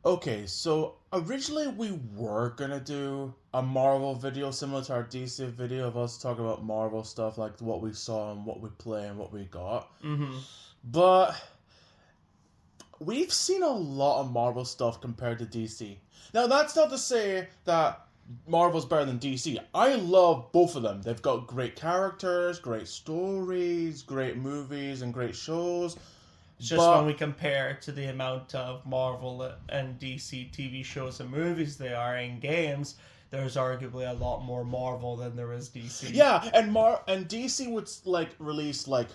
Okay, so originally we were gonna do a Marvel video similar to our DC video of us talking about Marvel stuff, like what we saw and what we play and what we got. Mm-hmm. But we've seen a lot of Marvel stuff compared to DC. Now, that's not to say that Marvel's better than DC. I love both of them. They've got great characters, great stories, great movies, and great shows. It's just when But we compare to the amount of Marvel and DC TV shows and movies they are in games, there's arguably a lot more Marvel than there is DC. yeah, and DC would like release like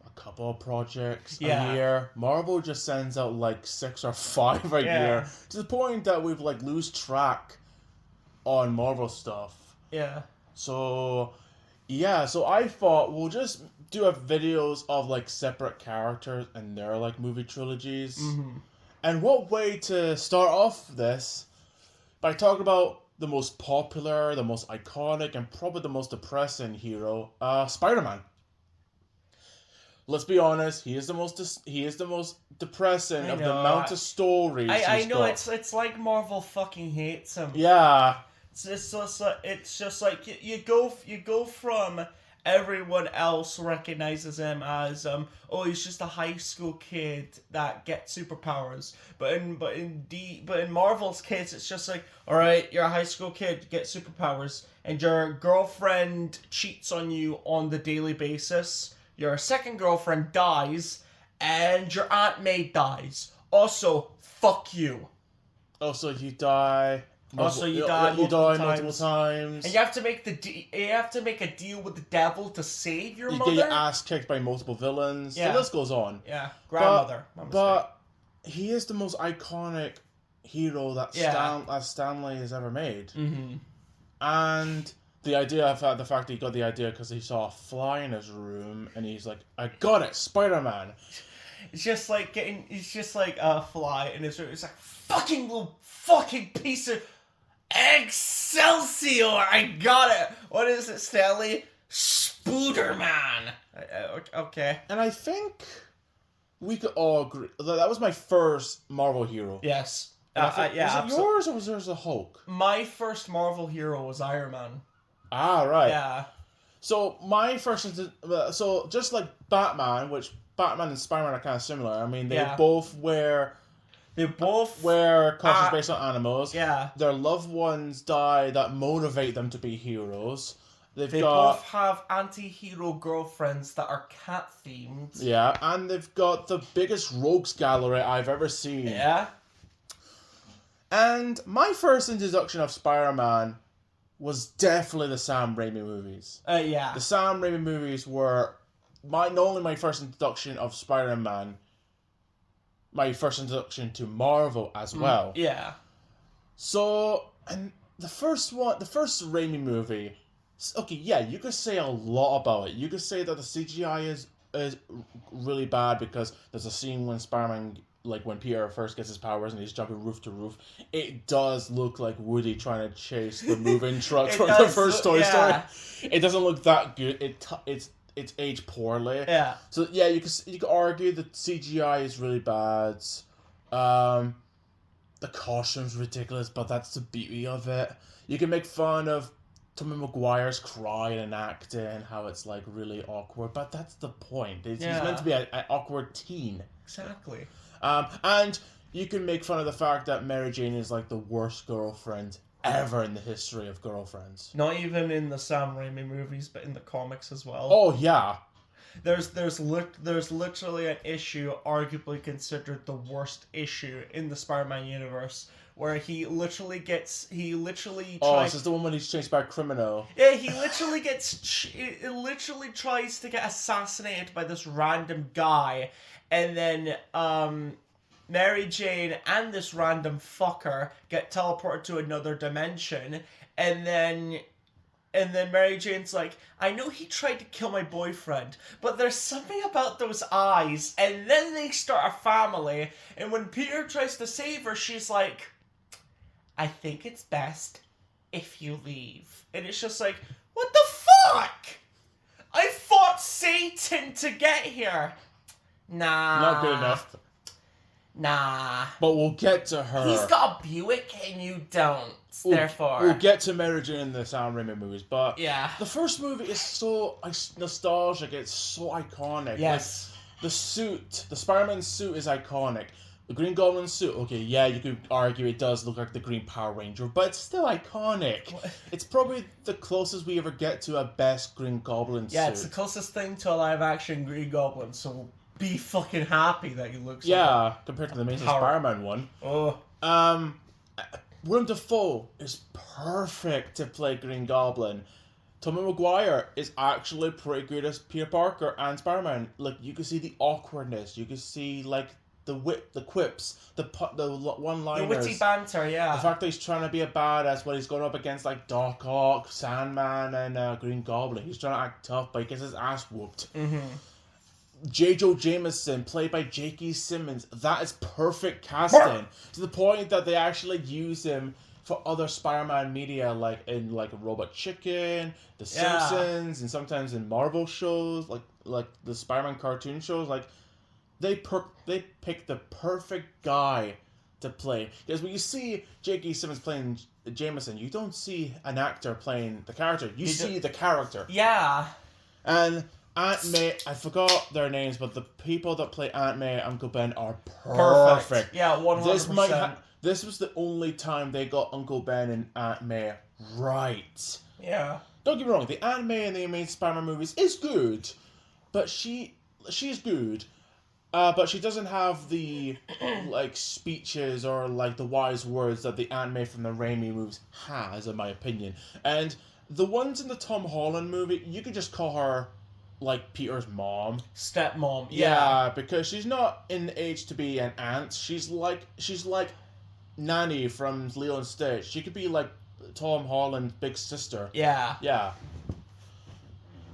a couple of projects Yeah. a year. Marvel just sends out like 6 or 5 a Yeah. year, to the point that we've like lose track on Marvel stuff. Yeah. So yeah, so I thought we'll just do a videos of like separate characters and their like movie trilogies. Mm-hmm. And what way to start off this by talking about the most popular, the most iconic, and probably the most depressing hero, Spider-Man. Let's be honest, he is the most depressing I of the know, amount of stories I he's know got. it's like Marvel fucking hates him. Yeah. It's just like you go from everyone else recognizes him as oh, he's just a high school kid that gets superpowers, but in Marvel's case it's just like, all right, you're a high school kid, you get superpowers, and your girlfriend cheats on you on the daily basis, your second girlfriend dies, and your Aunt May dies. Also, fuck you. Oh, so you die. Also, you die die multiple times. And you have to make a deal with the devil to save your You mother. get your ass kicked by multiple villains. Yeah. The list goes on. Yeah, grandmother. But he is the most iconic hero that Yeah. Stanley has ever made. Mm-hmm. And the idea of the fact that he got the idea because he saw a fly in his room and he's like, I got it, Spider-Man. It's just like a fly in his room. It's like, fucking little fucking piece of Excelsior! I got it! What is it, Stanley? Spooderman! Okay. And I think we could all agree that was my first Marvel hero. Yes. And I think, Yeah, was it yours or was yours a Hulk? My first Marvel hero was Iron Man. Ah, right. Yeah. So my first, so just like Batman, which Batman and Spider-Man are kind of similar. I mean, they both wear costumes based on animals. Yeah. Their loved ones die that motivate them to be heroes. They both have anti-hero girlfriends that are cat themed. Yeah, and they've got the biggest rogues gallery I've ever seen. Yeah. And my first introduction of Spider-Man was definitely the Sam Raimi movies. Yeah. The Sam Raimi movies were not only my first introduction of Spider-Man, my first introduction to Marvel as well. Yeah. So, and the first Raimi movie, okay, yeah, you could say a lot about it. You could say that the CGI is really bad because there's a scene when Spider-Man, like when Peter first gets his powers and he's jumping roof to roof, it does look like Woody trying to chase the moving truck from the first Toy Story. It doesn't look that good. It's aged poorly. Yeah. So yeah, you could argue that CGI is really bad. The costume's ridiculous, but that's the beauty of it. You can make fun of Tobey Maguire's crying and acting, how it's like really awkward, but that's the point. He's meant to be an awkward teen. Exactly. And you can make fun of the fact that Mary Jane is like the worst girlfriend ever in the history of girlfriends. Not even in the Sam Raimi movies, but in the comics as well. Oh yeah. There's literally an issue arguably considered the worst issue in the Spider-Man universe where he literally tries... Oh, this is the one when he's chased by a criminal. Yeah, he literally tries to get assassinated by this random guy, and then Mary Jane and this random fucker get teleported to another dimension, and then Mary Jane's like, I know he tried to kill my boyfriend, but there's something about those eyes, and then they start a family, and when Peter tries to save her, she's like, I think it's best if you leave. And it's just like, what the fuck? I fought Satan to get here. Nah. Not good enough. Nah. But we'll get to her. He's got a Buick and you don't. Therefore. We'll get to Mary Jane in the Sam Raimi movies, but Yeah. the first movie is so nostalgic, it's so iconic. Yes. Like, the suit, the Spider-Man suit is iconic. The Green Goblin suit, okay, yeah, you could argue it does look like the Green Power Ranger, but it's still iconic. What? It's probably the closest we ever get to a best Green Goblin suit. Yeah, it's the closest thing to a live-action Green Goblin, so be fucking happy that he looks compared to the Amazing Power. Spider-Man one. Oh. Willem Dafoe is perfect to play Green Goblin. Tobey Maguire is actually pretty good as Peter Parker and Spider-Man. Like, you can see the awkwardness, you can see, like, the quips, the one-liners. The witty banter, yeah. The fact that he's trying to be a badass when he's going up against, like, Doc Ock, Sandman, and Green Goblin. He's trying to act tough, but he gets his ass whooped. Mm-hmm. J. Joe Jameson, played by J.K. Simmons, that is perfect casting. To the point that they actually use him for other Spider-Man media, like in like Robot Chicken, The Simpsons, and sometimes in Marvel shows, like the Spider-Man cartoon shows. Like they pick the perfect guy to play. Because when you see J.K. Simmons playing Jameson, you don't see an actor playing the character. You see the character. Yeah. And Aunt May, I forgot their names, but the people that play Aunt May and Uncle Ben are Perfect. perfect. Yeah, 100%. This was the only time they got Uncle Ben and Aunt May right. Yeah. Don't get me wrong, the Aunt May in the Amazing Spider-Man movies is good, but she's good, but she doesn't have the like speeches or like the wise words that the Aunt May from the Raimi movies has, in my opinion. And the ones in the Tom Holland movie, you could just call her like Peter's mom. Stepmom. Yeah, because she's not in the age to be an aunt. She's like Nanny from Lilo and Stitch. She could be like Tom Holland's big sister. Yeah. Yeah.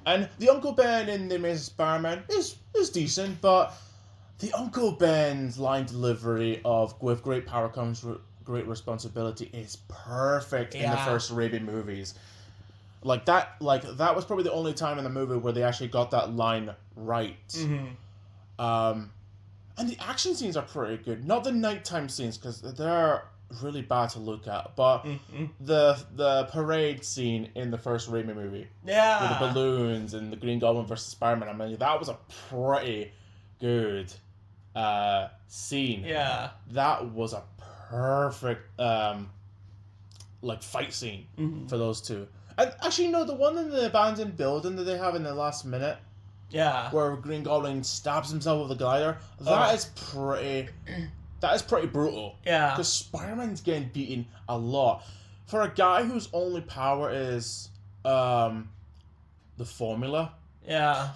And the Uncle Ben in The Amazing Spider-Man is decent, but the Uncle Ben's line delivery of "with great power comes great responsibility" is perfect in the first Raimi movies. Like that was probably the only time in the movie where they actually got that line right. Mm-hmm. And the action scenes are pretty good. Not the nighttime scenes, because they're really bad to look at. But the parade scene in the first Raimi movie. Yeah. With the balloons and the Green Goblin versus Spider-Man. I mean, that was a pretty good scene. Yeah. That was a perfect fight scene for those two. And actually, no, the one in the abandoned building that they have in the last minute. Yeah. Where Green Goblin stabs himself with a glider. That is pretty brutal. Yeah. Because Spider-Man's getting beaten a lot. For a guy whose only power is the formula. Yeah.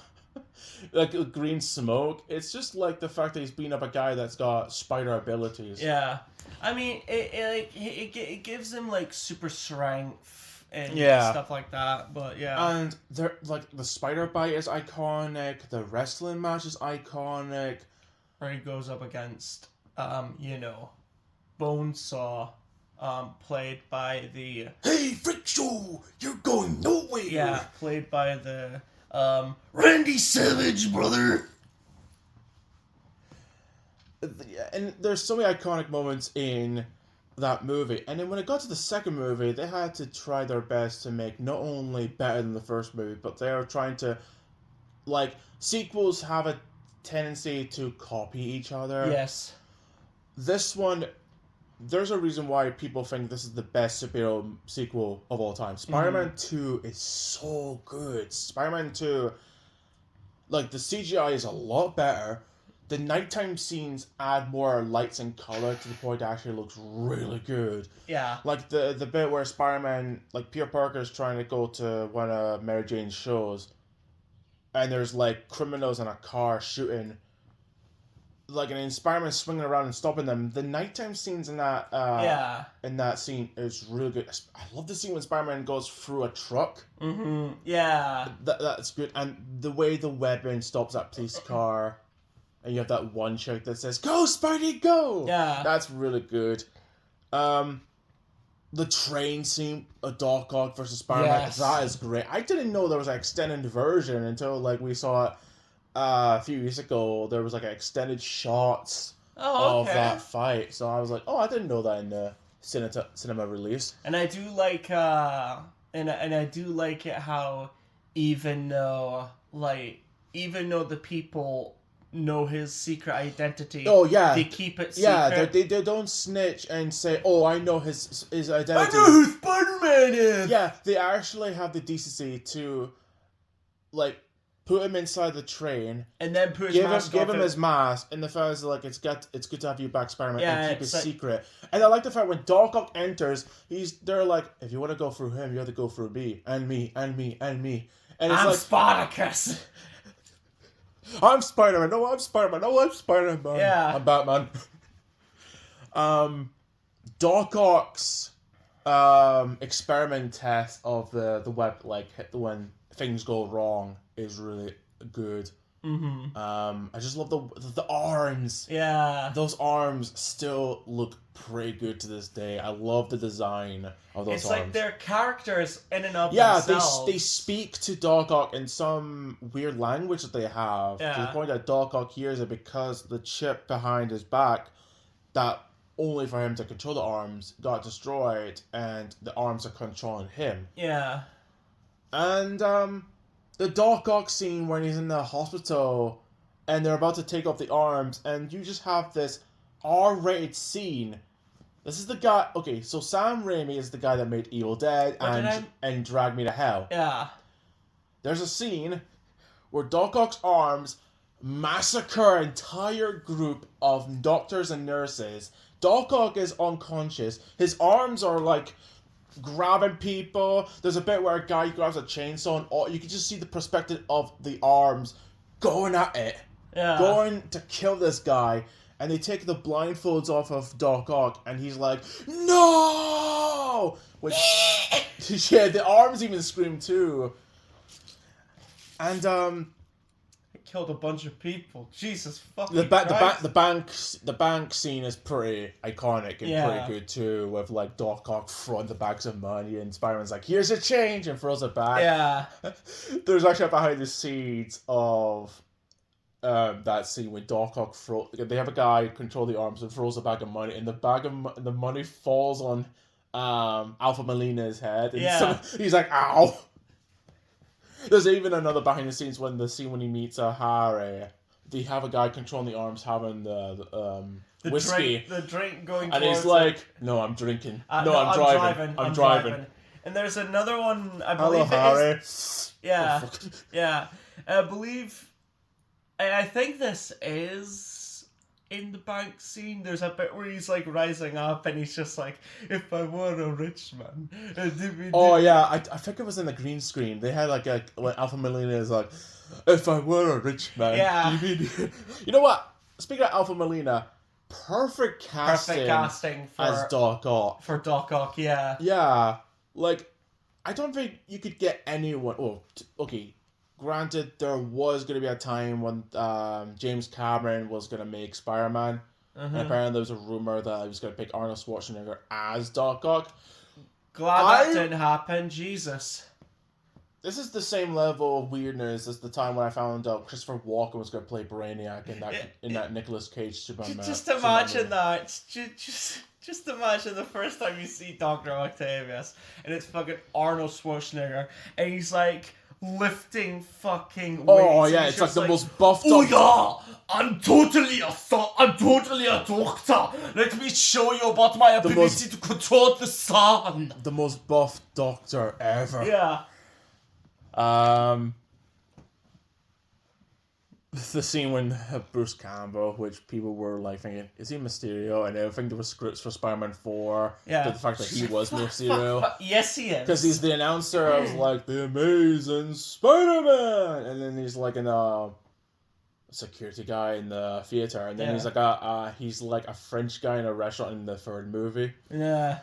Like green smoke. It's just like the fact that he's beating up a guy that's got spider abilities. Yeah. I mean, it gives him like super strength and stuff like that, but yeah. And they're like the spider bite is iconic, the wrestling match is iconic. Where he goes up against Bonesaw, played by the Hey Freak Show, you're going nowhere. Yeah, played by the Randy Savage, brother. And there's so many iconic moments in that movie, and then when it got to the second movie, they had to try their best to make not only better than the first movie, but they are trying to, like, sequels have a tendency to copy each other. Yes. This one, there's a reason why people think this is the best superhero sequel of all time. Spider-Man 2 is so good. Spider-Man 2, like, the CGI is a lot better. The nighttime scenes add more lights and color to the point it actually looks really good. Yeah. Like the bit where Spider-Man, like Peter Parker is trying to go to one of Mary Jane's shows, and there's like criminals in a car shooting. Like, and then Spider-Man swinging around and stopping them. The nighttime scenes in that in that scene is really good. I love the scene when Spider-Man goes through a truck. Mm-hmm. Yeah. That's good, and the way the weapon stops that police car. And you have that one chick that says, "Go, Spidey, go!" Yeah. That's really good. The train scene, a Doc Ock versus Spider-Man, that is great. I didn't know there was an extended version until, like, we saw it a few years ago. There was, like, extended shots Oh, of okay. that fight. So I was like, oh, I didn't know that in the cinema release. And I do like and I do like it how even though the people know his secret identity, Oh yeah, they keep it yeah. secret. They don't snitch and say, oh, I know his I identity. know who Spider-Man is. Yeah, they actually have the decency to, like, put him inside the train, And then put his give mask him off his mask, and the fellas are like, it's good to have you back, Spider-Man, Yeah, and keep it it's like- secret. And I like the fact when Doc Ock enters, they're like, if you want to go through him, you have to go through me, and me, and me, and me. And it's I'm like, Spartacus. I'm Spider-Man, no, I'm Spider-Man, no, I'm Spider-Man. Yeah. I'm Batman. Doc Ock's experiment test of the web, like, when things go wrong, is really good. Mm-hmm. I just love the arms. Yeah. Those arms still look pretty good to this day. I love the design of those It's arms. like they're characters in and of Yeah, themselves. they speak to Doc Ock in some weird language that they have. To the Yeah. point that Doc Ock hears it because the chip behind his back, that only for him to control the arms, got destroyed, and the arms are controlling him. Yeah. And the Doc Ock scene when he's in the hospital and they're about to take off the arms, and you just have this R-rated scene. This is the guy. Okay, so Sam Raimi is the guy that made Evil Dead and Drag Me to Hell. Yeah. There's a scene where Doc Ock's arms massacre an entire group of doctors and nurses. Doc Ock is unconscious. His arms are like grabbing people. There's a bit where a guy grabs a chainsaw and you can just see the perspective of the arms going at it. Yeah. Going to kill this guy. And they take the blindfolds off of Doc Ock and he's like, no! Which, yeah, the arms even scream too. And It killed a bunch of people. Jesus fucking the Christ. bank scene is pretty iconic and Yeah. pretty good too, with like Doc Ock throwing the bags of money and Spider-Man's like, here's a change, and throws it back. Yeah. There's actually a behind the scenes of that scene when Doc Ock they have a guy control the arms and throws a bag of money, and the money falls on Alpha Molina's head, and Yeah. he's like, ow. There's even another behind the scenes when he meets Harry. They have a guy controlling the arms, having the whiskey, The drink going and he's towards like, "No, I'm drinking. No, I'm driving. I'm driving." And there's another one, I Hello, believe Harry. it is... Yeah. Oh, fuck. Yeah. I believe... I think this is in the bank scene. There's a bit where he's like rising up and he's just like, if I were a rich man... Oh yeah, I think it was in the green screen. They had like when Alpha Molina is like, if I were a rich man. Yeah. You know what? Speaking of Alpha Molina, perfect casting for... as Doc Ock. For Doc Ock, yeah. Yeah, like I don't think you could get anyone. Oh, okay. Granted, there was going to be a time when James Cameron was going to make Spider-Man. And apparently there was a rumor that he was going to pick Arnold Schwarzenegger as Doc Ock. Glad that didn't happen. Jesus. This is the same level of weirdness as the time when I found out Christopher Walken was going to play Brainiac in that Nicolas Cage Superman. Just imagine that. Just imagine the first time you see Dr. Octavius and it's fucking Arnold Schwarzenegger and he's like lifting fucking weights. Oh yeah, it's like the most buffed up. Oh yeah, I'm totally a doctor. Let me show you about my ability to control the sun. The most buff doctor ever. Yeah. The scene when Bruce Campbell, which people were like thinking, is he Mysterio? And I think there were scripts for Spider-Man 4. Yeah. But the fact that he was Mysterio. Yes, he is. Because he's the announcer of like, the Amazing Spider-Man! And then he's like a security guy in the theater. And then he's like a French guy in a restaurant in the third movie. Yeah.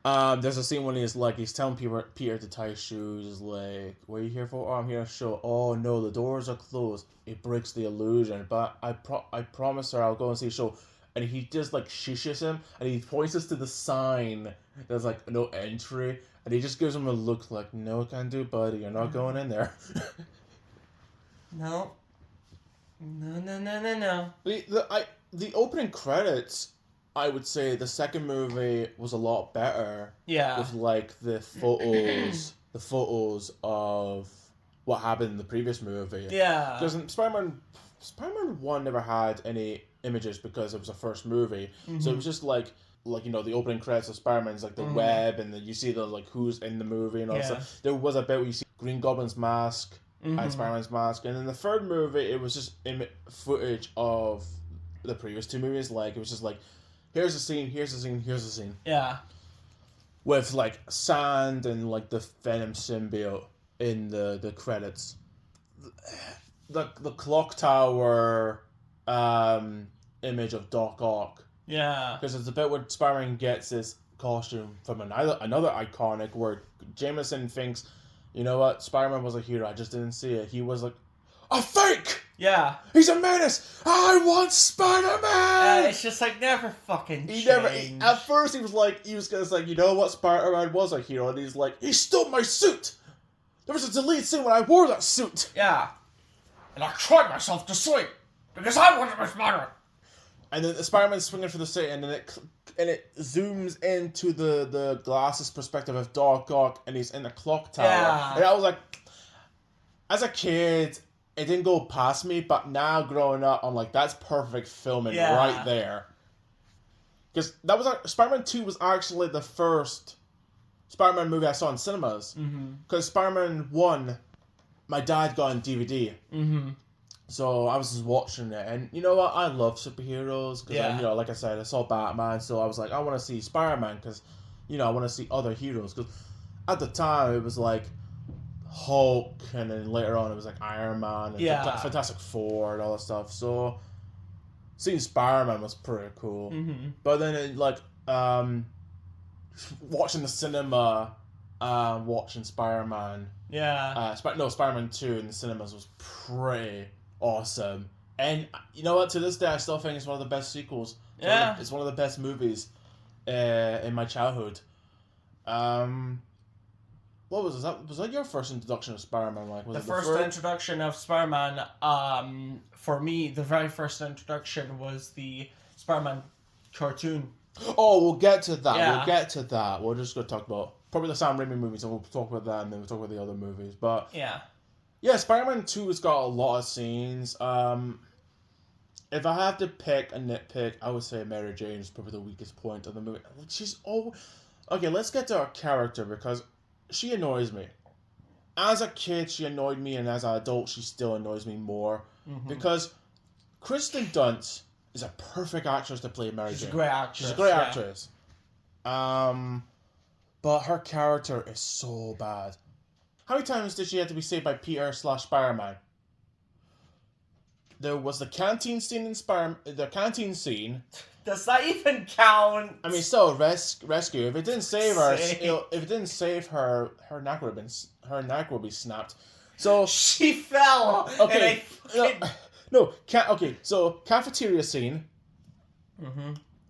There's a scene when he's telling Peter to tie his shoes, like, what are you here for? Oh, I'm here to show. Oh no, the doors are closed. It breaks the illusion. But I promise her I'll go and see a show. And he just like shushes him, and he points us to the sign. There's like no entry, and he just gives him a look like, no, can do, buddy. You're not going in there. No. No. the opening credits, I would say the second movie was a lot better. Yeah. With like the photos of what happened in the previous movie. Yeah. Because Spider-Man 1 never had any images because it was the first movie. So it was just like the opening credits of Spider-Man's like the web, and then you see the like who's in the movie and all that stuff. There was a bit where you see Green Goblin's mask and Spider-Man's mask, and in the third movie it was just footage of the previous two movies. Like it was just like, here's a scene, here's a scene, here's a scene. Yeah. With like sand and like the Venom symbiote in the credits. The clock tower image of Doc Ock. Yeah. Because it's a bit where Spider-Man gets his costume from another iconic where Jameson thinks, you know what, Spider-Man was a hero, I just didn't see it. He was like, a fake! Yeah. He's a menace! I want Spider-Man! It's just like never fucking He changed. at first he was gonna say, you know what, Spider-Man was a hero, and he's like, he stole my suit! There was a deleted scene when I wore that suit! Yeah. And I cried myself to sleep because I wanted my Spider-Man. And then Spider-Man's swinging for the city, and then it zooms into the glasses perspective of Doc Ock, and he's in the clock tower. Yeah. And I was like, as a kid, it didn't go past me, but now growing up, I'm like, that's perfect filming right there. Because that was Spider-Man 2 was actually the first Spider-Man movie I saw in cinemas. Because Spider-Man 1, my dad got on DVD. So I was just watching it, and you know what? I love superheroes because like I said, I saw Batman, so I was like, I want to see Spider-Man because, I want to see other heroes. Because at the time it was like Hulk, and then later on it was like Iron Man and Fantastic Four and all that stuff. So seeing Spider-Man was pretty cool. But then watching the cinema, watching Spider-Man. Spider-Man 2 in the cinemas was pretty awesome. And you know what? To this day, I still think it's one of the best sequels. It's one of the best movies in my childhood. What was that? Was that your first introduction of Spider-Man? Like, was the it first introduction of Spider-Man, for me, the very first introduction was the Spider-Man cartoon. Oh, we'll get to that. Yeah. We'll get to that. We're just going to talk about probably the Sam Raimi movies, and we'll talk about that, and then we'll talk about the other movies. But yeah, Spider-Man 2 has got a lot of scenes. If I have to pick a nitpick, I would say Mary Jane is probably the weakest point of the movie. She's okay. Let's get to her character because she annoys me. As a kid, she annoyed me, and as an adult, she still annoys me more because Kristen Dunst is a perfect actress to play Mary Jane. She's a great actress. She's a great actress. But her character is so bad. How many times did she have to be saved by Peter / Spider-Man? There was the canteen scene in the canteen scene. Does that even count? I mean, still rescue. If it didn't save her, if it didn't save her, her neck would be snapped. So she fell. Okay. So cafeteria scene.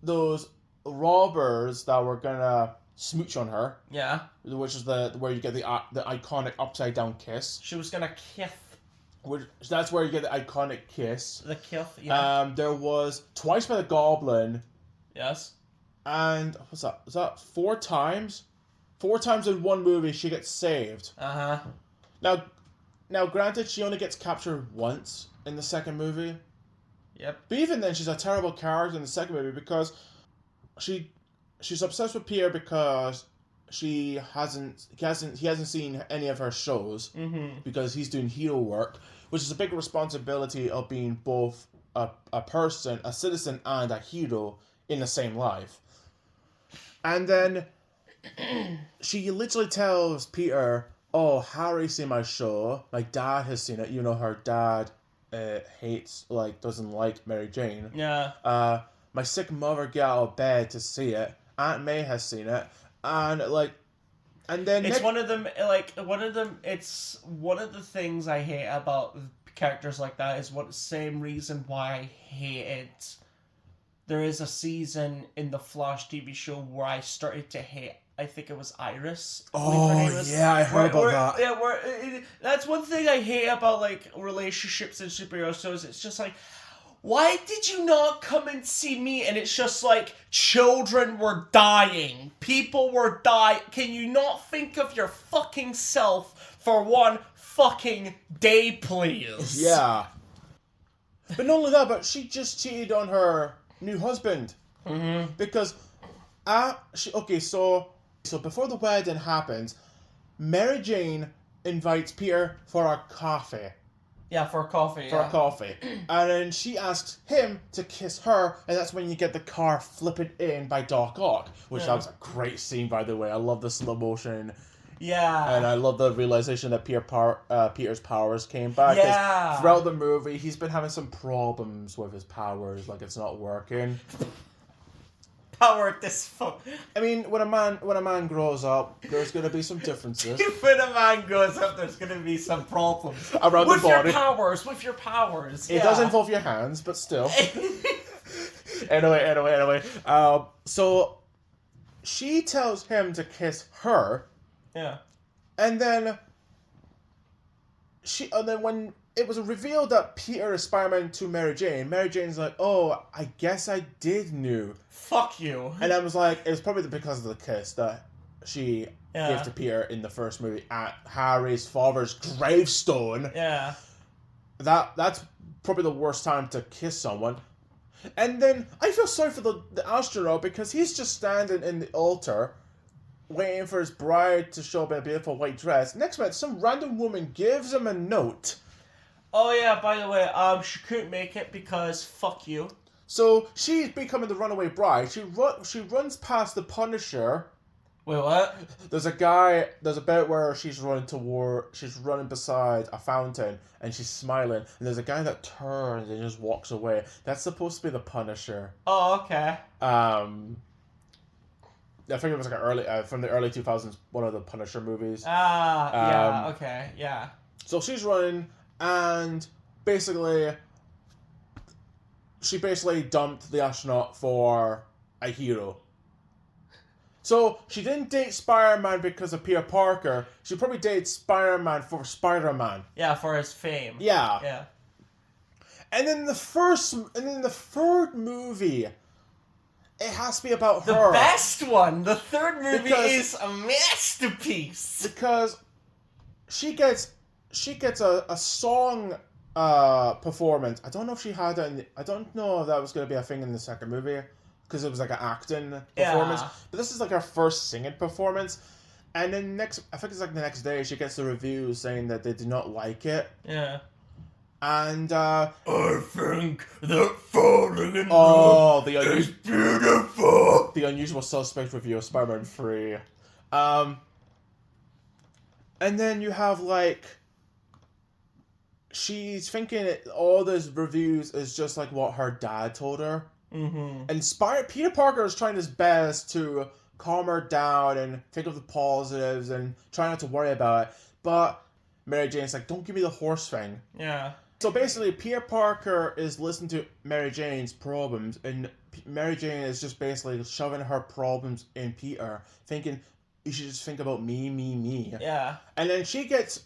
Those robbers that were gonna smooch on her. Yeah. Which is where you get the iconic upside down kiss. She was gonna kiss. That's where you get the iconic kiss. The kiss. Yeah. There was twice by the Goblin. Yes. And what's that? Was that 4 times? 4 times in one movie she gets saved. Now, granted, she only gets captured once in the second movie. Yep. But even then, she's a terrible character in the second movie because she's obsessed with Peter because he hasn't seen any of her shows because he's doing hero work, which is a big responsibility of being both a person, a citizen, and a hero in the same life. And then she literally tells Peter, "Oh, Harry's seen my show. My dad has seen it. You know, her dad doesn't like Mary Jane. Yeah. My sick mother get out of bed to see it. Aunt May has seen it, and then it's one of them. It's one of the things I hate about characters like that is same reason why I hated. There is a season in the Flash TV show where I started to hate. I think it was Iris. I heard about that. That's one thing I hate about relationships in superhero shows. It's just why did you not come and see me? And it's just like, children were dying. People were dying. Can you not think of your fucking self for one fucking day, please? Yeah. But not only that, but she just cheated on her new husband. Mm-hmm. Because, so before the wedding happens, Mary Jane invites Peter for a coffee. Yeah, for a coffee. For a coffee. And then she asks him to kiss her, and that's when you get the car flipping in by Doc Ock, which that was a great scene, by the way. I love the slow motion. Yeah. And I love the realization that Peter's powers came back. Yeah. Throughout the movie, he's been having some problems with his powers, like it's not working. Power this fuck. I mean, when a man grows up, there's gonna be some differences. When a man grows up, there's gonna be some problems Around the body. With your powers. It does involve your hands, but still. Anyway. So she tells him to kiss her. Yeah. And then when it was revealed that Peter is Spider-Man to Mary Jane's like, oh, I guess I did knew. Fuck you. And I was like, it was probably because of the kiss that she gave to Peter in the first movie at Harry's father's gravestone. Yeah. That's probably the worst time to kiss someone. And then I feel sorry for the astronaut because he's just standing in the altar waiting for his bride to show up in a beautiful white dress. Next minute, some random woman gives him a note. Oh yeah, by the way, she couldn't make it because fuck you. So she's becoming the runaway bride. She runs past the Punisher. Wait, what? There's a bit where she's running beside a fountain and she's smiling, and there's a guy that turns and just walks away. That's supposed to be the Punisher. Oh, okay. I think it was like from the early 2000s, one of the Punisher movies. Yeah, okay, yeah. So she's running, and she basically dumped the astronaut for a hero. So she didn't date Spider-Man because of Peter Parker. She probably dated Spider-Man for Spider-Man. Yeah, for his fame. Yeah. Yeah. And then the third movie, it has to be about her. The best one. The third movie is a masterpiece. Because she gets a song performance. I don't know if she had it. I don't know if that was going to be a thing in the second movie because it was like an acting performance. Yeah. But this is like her first singing performance. And then I think it's like the next day, she gets the review saying that they did not like it. Yeah. And I think that falling in love is beautiful. The Unusual Suspect review of Spider-Man 3. And then you have like, she's thinking all those reviews is just like what her dad told her. Mm-hmm. And Peter Parker is trying his best to calm her down and think of the positives and try not to worry about it. But Mary Jane's like, don't give me the horse thing. Yeah. So basically, Peter Parker is listening to Mary Jane's problems, and Mary Jane is just basically shoving her problems in Peter, thinking, you should just think about me, me, me. Yeah. And then she gets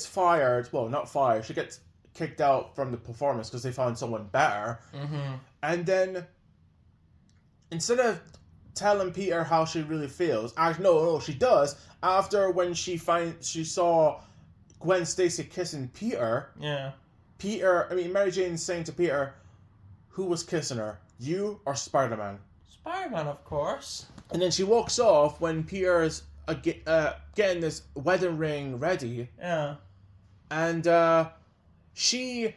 fired. Well, not fired. She gets kicked out from the performance because they found someone better. Mm-hmm. And then, instead of telling Peter how she really feels, no, she does. After when she saw Gwen Stacy kissing Peter. Yeah. Mary Jane's saying to Peter, who was kissing her? You or Spider-Man? Spider-Man, of course. And then she walks off when Peter is getting this wedding ring ready. Yeah. And she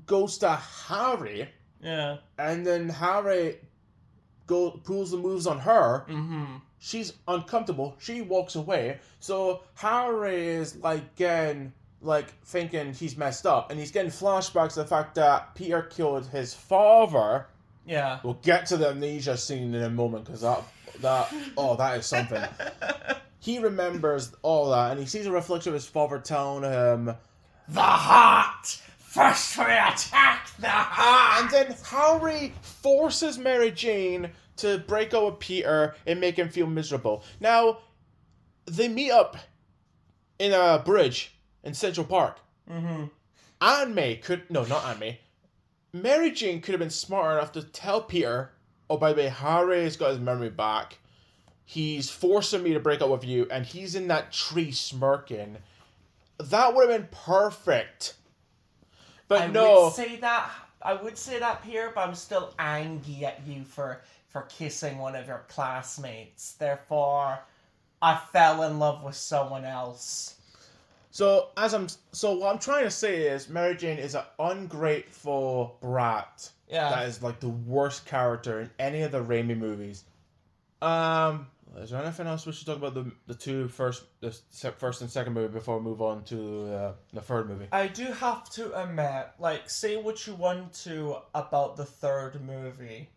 goes to Harry. Yeah. And then Harry pulls the moves on her. Mm-hmm. She's uncomfortable. She walks away. So Harry is thinking he's messed up, and he's getting flashbacks to the fact that Peter killed his father. Yeah. We'll get to the amnesia scene in a moment because that is something. He remembers all that, and he sees a reflection of his father telling him, "The heart. First we attack the heart." And then Harry forces Mary Jane to break up with Peter and make him feel miserable. Now, they meet up in a bridge in Central Park. Mm-hmm. Aunt May not Aunt May. Mary Jane could have been smart enough to tell Peter, oh, by the way, Harry's got his memory back. He's forcing me to break up with you, and he's in that tree smirking. That would have been perfect. But I no. would say that, Peter, but I'm still angry at you for kissing one of your classmates. Therefore, I fell in love with someone else. So what I'm trying to say is Mary Jane is an ungrateful brat. Yeah. That is like the worst character in any of the Raimi movies. Is there anything else we should talk about the first and second movie before we move on to the third movie? I do have to admit, like, say what you want to about the third movie.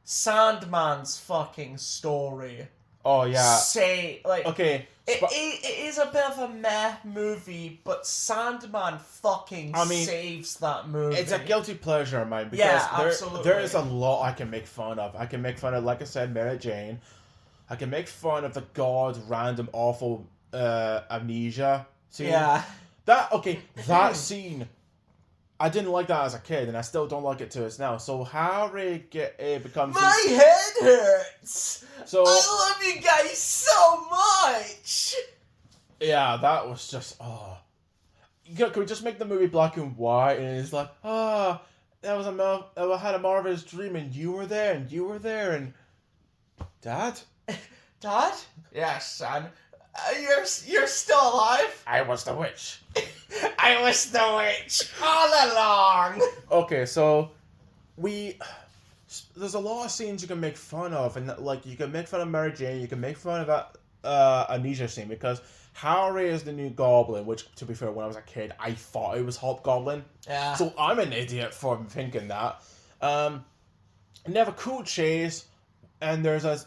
Sandman's fucking story. Oh yeah. Okay. It It is a bit of a meh movie, but Sandman fucking saves that movie. It's a guilty pleasure of mine because absolutely. there is a lot I can make fun of. I can make fun of, like I said, Mary Jane. I can make fun of the random awful amnesia scene. Yeah. That scene, I didn't like that as a kid, and I still don't like it to us now. So Harry becomes... My head hurts! So I love you guys so much! Yeah, that was just... Can we just make the movie black and white, and it's like, I had a marvelous dream, and you were there, and... Dad? Dad? Yes, son. You're still alive? I was the witch. I was the witch all along. Okay, so there's a lot of scenes you can make fun of, and like you can make fun of Mary Jane, you can make fun of that amnesia scene because Harry is the new Goblin, which to be fair, when I was a kid, I thought it was Hobgoblin. Yeah. So I'm an idiot for thinking that. And they have a cool chase, and there's a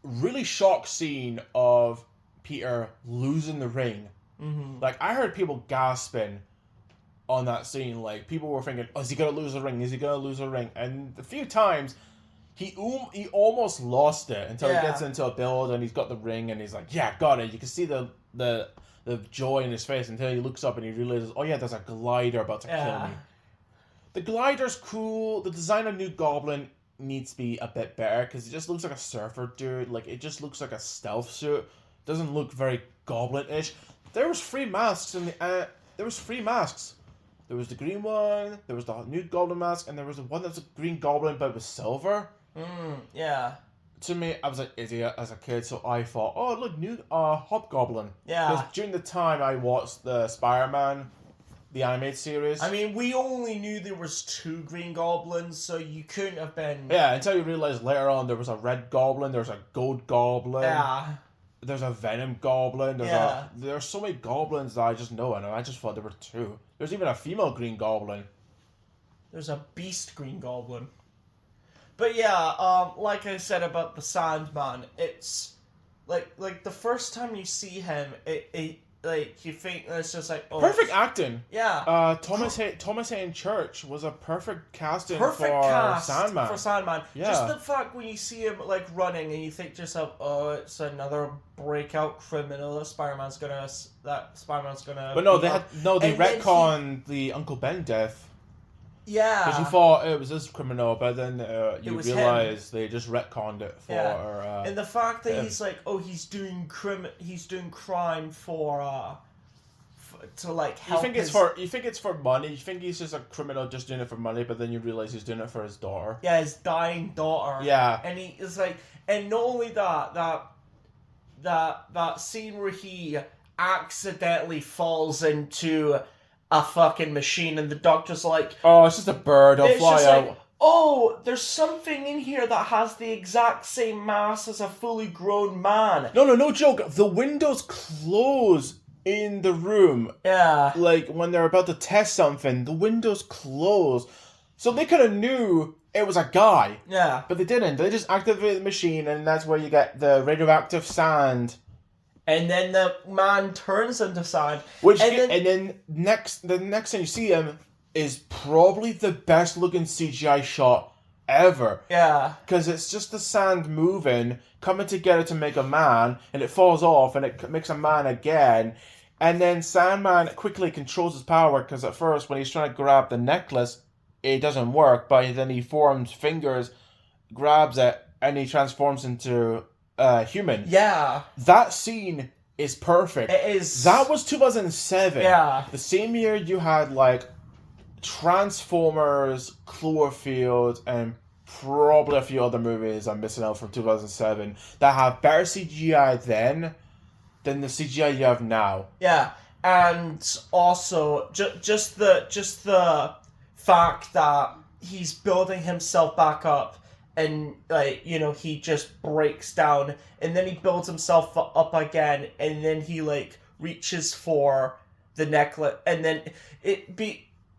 really shock scene of Peter losing the ring. Mm-hmm. Like, I heard people gasping on that scene. Like, people were thinking, oh, is he going to lose the ring? Is he going to lose the ring? And a few times, he almost lost it until he gets into a build and he's got the ring and he's like, yeah, got it. You can see the joy in his face until he looks up and he realizes, oh yeah, there's a glider about to kill me. The glider's cool. The design of New Goblin needs to be a bit better because it just looks like a surfer dude. Like, it just looks like a stealth suit. Doesn't look very goblin-ish. There was 3 masks in the there was 3 masks. There was the green one, there was the New Goblin mask, and there was the one that's a green goblin but it was silver. Yeah. To me, I was an idiot as a kid, so I thought, oh look, new Hobgoblin. Yeah. Because during the time I watched the Spider-Man, the animated series. I mean, we only knew there was 2 Green Goblins, so you couldn't have been... Yeah, until you realize later on there was a red goblin, there was a gold goblin. Yeah. There's a venom goblin. There's so many goblins that I just know, and I just thought there were 2. There's even a female green goblin. There's a beast Green Goblin. But yeah, like I said about the Sandman, it's like the first time you see him, it like you think it's just like perfect acting. Yeah. Thomas Hayden Church was a perfect casting Perfect for cast Sandman. for Sandman. Yeah. Just the fact when you see him like running and you think to yourself, oh, it's another breakout criminal that Spider-Man's gonna. But no, they retconned the Uncle Ben death. Yeah. Because you thought it was this criminal, but then you realize they just retconned it for. Yeah. And the fact that he's like, oh, he's doing crime for to like help. You think it's for money. You think he's just a criminal just doing it for money, but then you realize he's doing it for his daughter. Yeah, his dying daughter. Yeah. And he is like, and not only that scene where he accidentally falls into a fucking machine and the doctor's like, oh, it's just a bird, I'll fly out. Like, oh, there's something in here that has the exact same mass as a fully grown man. No joke. The windows close in the room. Yeah. Like, when they're about to test something, the windows close. So they kind of knew it was a guy. Yeah. But they didn't. They just activated the machine, and that's where you get the radioactive sand. And then the man turns into sand. And then the next time you see him is probably the best looking CGI shot ever. Yeah. Because it's just the sand moving, coming together to make a man, and it falls off, and it makes a man again. And then Sandman quickly controls his power, because at first, when he's trying to grab the necklace, it doesn't work, but then he forms fingers, grabs it, and he transforms into a human. Yeah. That scene is perfect. It is. That was 2007. Yeah. The same year you had like Transformers, Cloverfield, and probably a few other movies I'm missing out from 2007 that have better CGI then than the CGI you have now. Yeah, and also just the fact that he's building himself back up, and like he just breaks down, and then he builds himself up again, and then he like reaches for the necklace, and then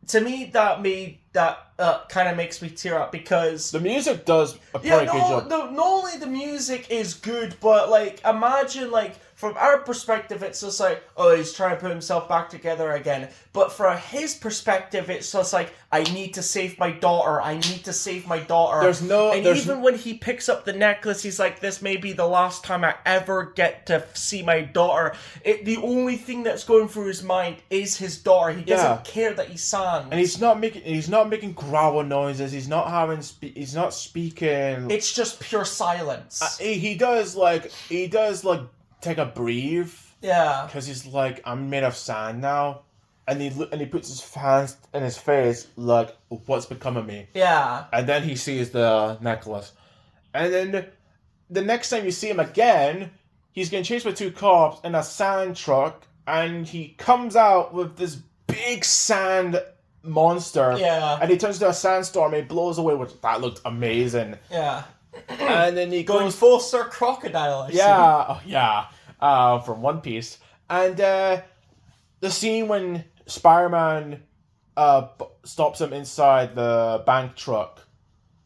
to me that kind of makes me tear up because The music does a pretty yeah, good job. not only the music is good, but like imagine like from our perspective, it's just like, oh, he's trying to put himself back together again. But from his perspective, it's just like, I need to save my daughter. I need to save my daughter. Even when he picks up the necklace, he's like, this may be the last time I ever get to see my daughter. The only thing that's going through his mind is his daughter. He doesn't care that he's sans. And he's not making growl noises. He's not speaking. It's just pure silence. He does take a breathe. Yeah. Because he's like, I'm made of sand now. And he puts his hands in his face like, what's become of me? Yeah. And then he sees the necklace. And then the next time you see him again, he's getting chased by two cops in a sand truck. And he comes out with this big sand monster. Yeah. And he turns into a sandstorm and he blows away, that looked amazing. Yeah. And then he Going goes full Sir Crocodile, from One Piece. And the scene when Spider-Man stops him inside the bank truck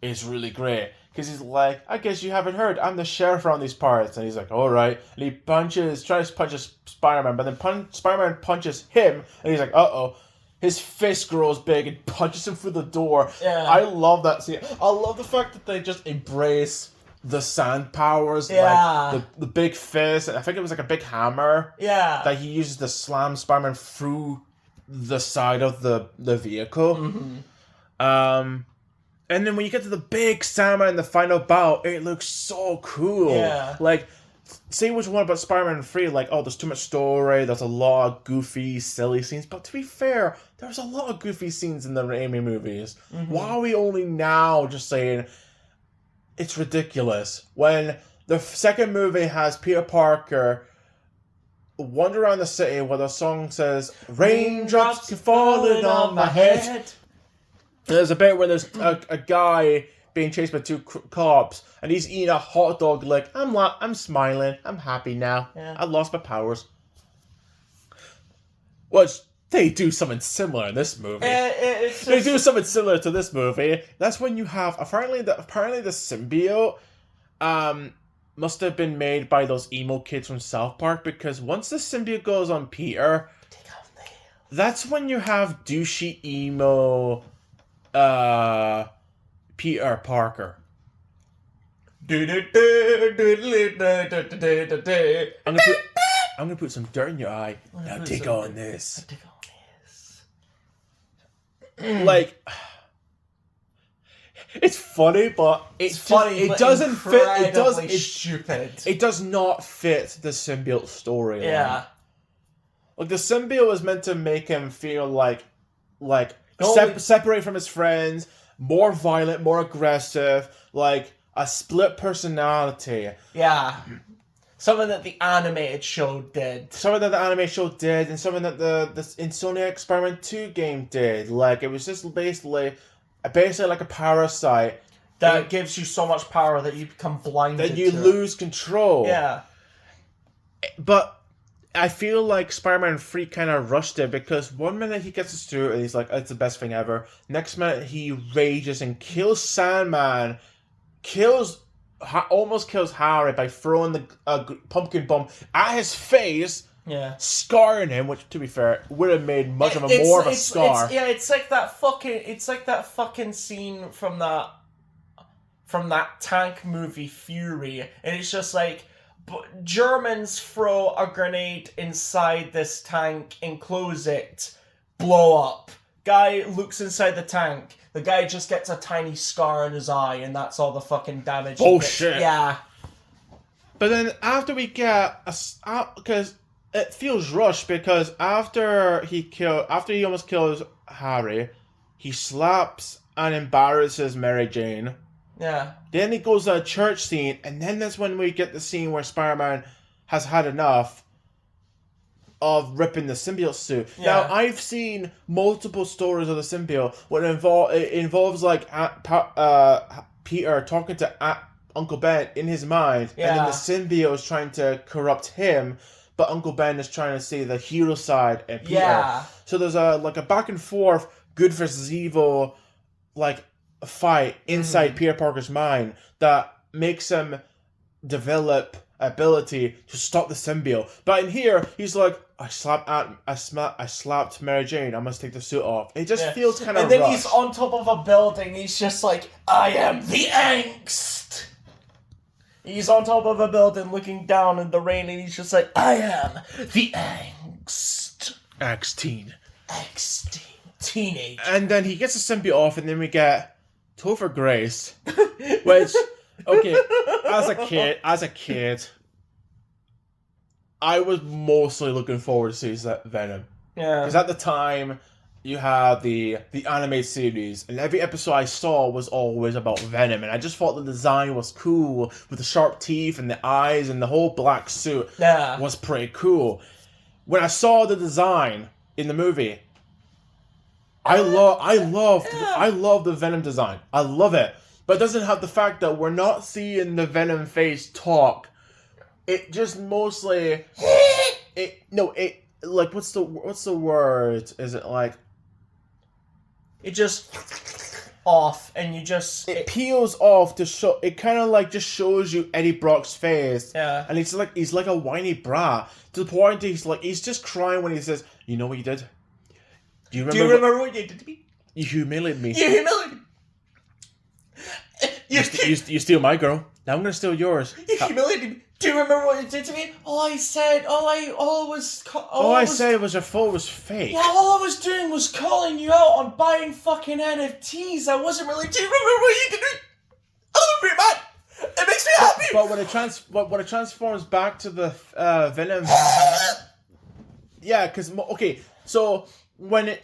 is really great. Because he's like, I guess you haven't heard, I'm the sheriff around these parts. And he's like, alright. And he tries to punch Spider-Man, but then Spider-Man punches him, and he's like, uh-oh. His fist grows big and punches him through the door. Yeah. I love that scene. I love the fact that they just embrace the sand powers. Yeah. Like the big fist. I think it was like a big hammer. Yeah. That he uses to slam Spider-Man through the side of the vehicle. Mm-hmm. And then when you get to the big Sandman in the final bout, it looks so cool. Yeah. Like, say what you want about Spider-Man 3, like, oh, there's too much story, there's a lot of goofy, silly scenes, but to be fair, there's a lot of goofy scenes in the Raimi movies. Mm-hmm. Why are we only now just saying it's ridiculous? When the second movie has Peter Parker wander around the city where the song says, raindrops keep falling on my head. There's a bit where there's a guy being chased by two cops, and he's eating a hot dog like, I'm smiling, I'm happy now, I lost my powers. Which, they do something similar in this movie. They do something similar to this movie. That's when you have, apparently the symbiote must have been made by those emo kids from South Park, because once the symbiote goes on Peter, that's when you have douchey emo Peter Parker. I'm gonna put some dirt in your eye. Now take on this. Like, it's funny, but it doesn't fit. It's stupid. It does not fit the symbiote story. Yeah. Like, the symbiote was meant to make him feel like separate from his friends, more violent, more aggressive, like a split personality. Yeah. Something that the animated show did. Something that the anime show did, and something that the Insomniac Spider-Man 2 game did. Like, it was just basically like a parasite. That gives you so much power that you become blinded. That you lose control. Yeah. But I feel like Spider-Man 3 kind of rushed it, because one minute he gets his suit and he's like, it's the best thing ever. Next minute he rages and kills Sandman, almost kills Harry by throwing the pumpkin bomb at his face, scarring him, which, to be fair, would have made much more of a scar. It's like that fucking scene from that tank movie Fury, and it's just like, Germans throw a grenade inside this tank, enclose it, blow up. Guy looks inside the tank. The guy just gets a tiny scar on his eye, and that's all the fucking damage. Bullshit. Yeah. But then after we get because it feels rushed, because after he almost kills Harry, he slaps and embarrasses Mary Jane. Yeah. Then he goes to a church scene, and then that's when we get the scene where Spider-Man has had enough of ripping the symbiote suit. Yeah. Now, I've seen multiple stories of the symbiote where it involves like Peter talking to Uncle Ben in his mind, and then the symbiote is trying to corrupt him, but Uncle Ben is trying to see the hero side and Peter. Yeah. So there's a back and forth, good versus evil, like a fight inside Peter Parker's mind that makes him develop ability to stop the symbiote. But in here, he's like, I slapped Mary Jane. I must take the suit off. It just feels kind of. And then rushed. he's on top of a building. He's just like, I am the angst. He's on top of a building, looking down in the rain, and he's just like, I am the angst. Angst-teen. Teenage. And then he gets the symbiote off, and then we get Topher Grace, which, okay, as a kid, I was mostly looking forward to seeing that Venom. Yeah. Because at the time, you had the animated series, and every episode I saw was always about Venom, and I just thought the design was cool, with the sharp teeth and the eyes and the whole black suit was pretty cool. When I saw the design in the movie, I love the Venom design. I love it. But it doesn't have the fact that we're not seeing the Venom face talk. It just mostly like what's the word? Is it like it just off and you just it peels off to show it kind of like just shows you Eddie Brock's face. Yeah. And he's like a whiny brat to the point that he's just crying when he says, "You know what you did? Do you remember what you did to me? You humiliated me. You humiliated me. You steal my girl. Now I'm gonna steal yours. You humiliated me. Do you remember what you did to me? All I said was your phone was fake. Yeah, all I was doing was calling you out on buying fucking NFTs. I wasn't really. Do you remember what you did to me? Oh, man, it makes me happy. But when it transforms back to the Venom, yeah, because so. When the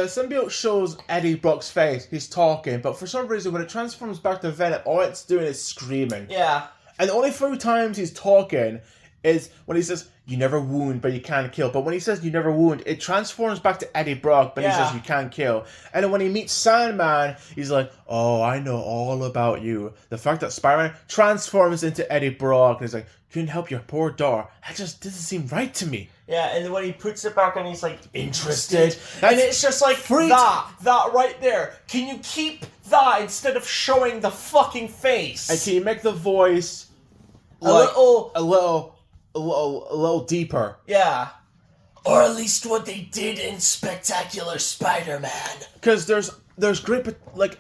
symbiote shows Eddie Brock's face, he's talking, but for some reason, when it transforms back to Venom, all it's doing is screaming. Yeah. And the only few times he's talking is when he says, "You never wound, but you can kill." But when he says, "You never wound," it transforms back to Eddie Brock, but he says, "You can kill." And then when he meets Sandman, he's like, "Oh, I know all about you." The fact that Spider-Man transforms into Eddie Brock, and he's like, "Couldn't help your poor daughter. That just doesn't seem right to me." Yeah, and then when he puts it back on, he's like, interested. That's and it's just like, that right there. Can you keep that instead of showing the fucking face? And can you make the voice a little deeper? Yeah. Or at least what they did in Spectacular Spider-Man. Because there's great, like,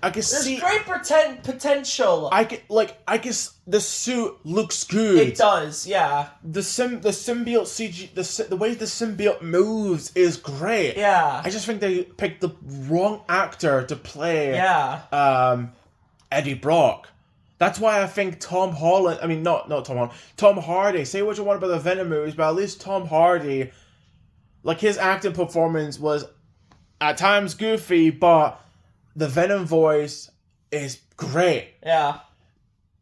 I can There's see great potential. I guess the suit looks good. It does, yeah. The symbiote CG, the way the symbiote moves is great. Yeah. I just think they picked the wrong actor to play. Yeah. Eddie Brock. That's why I think Tom Holland. I mean, not Tom Holland. Tom Hardy. Say what you want about the Venom movies, but at least Tom Hardy, like his acting performance was at times goofy, but the Venom voice is great. Yeah.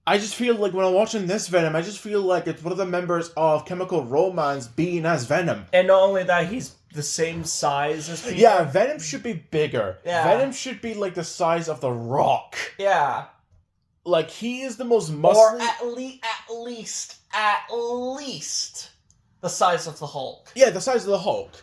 I just feel like when I'm watching this Venom, I just feel like it's one of the members of Chemical Romance being as Venom. And not only that, he's the same size as Peter. Yeah, Venom should be bigger. Yeah. Venom should be like the size of the Rock. Yeah. Like, he is the most muscly... Or at least the size of the Hulk. Yeah, the size of the Hulk.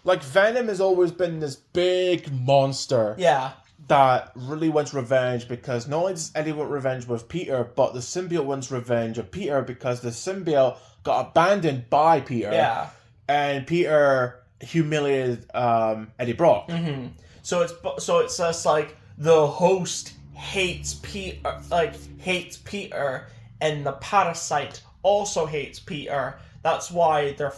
Like, Venom has always been this big monster. Yeah. That really wants revenge because not only does Eddie want revenge with Peter, but the symbiote wants revenge of Peter because the symbiote got abandoned by Peter. Yeah. And Peter humiliated Eddie Brock. Mm-hmm. So it's just like the host hates Peter, and the parasite also hates Peter. That's why they're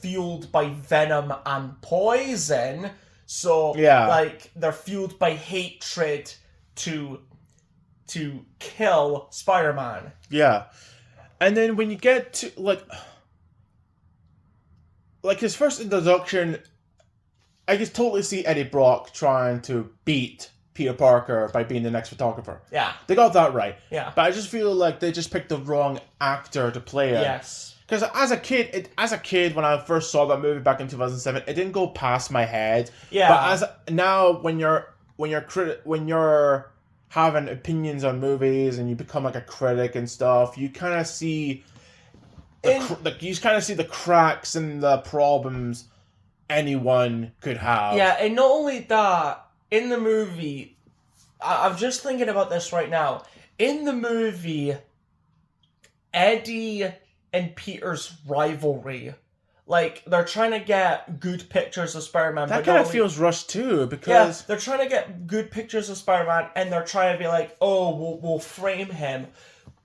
fueled by venom and poison. So Yeah. like they're fueled by hatred to kill Spider-Man. Yeah. And then when you get to like his first introduction, I can totally see Eddie Brock trying to beat Peter Parker by being the next photographer. Yeah. They got that right. Yeah. But I just feel like they just picked the wrong actor to play it. Yes. Because as a kid, when I first saw that movie back in 2007, it didn't go past my head. Yeah. But now, when you're having opinions on movies and you become like a critic and stuff, you kind of see the cracks and the problems anyone could have. Yeah, and not only that, in the movie, I'm just thinking about this right now. In the movie, Eddie and Peter's rivalry, like, they're trying to get good pictures of Spider-Man. That kind of feels rushed too, Yeah, because they're trying to get good pictures of Spider-Man, and they're trying to be like, oh, we'll frame him.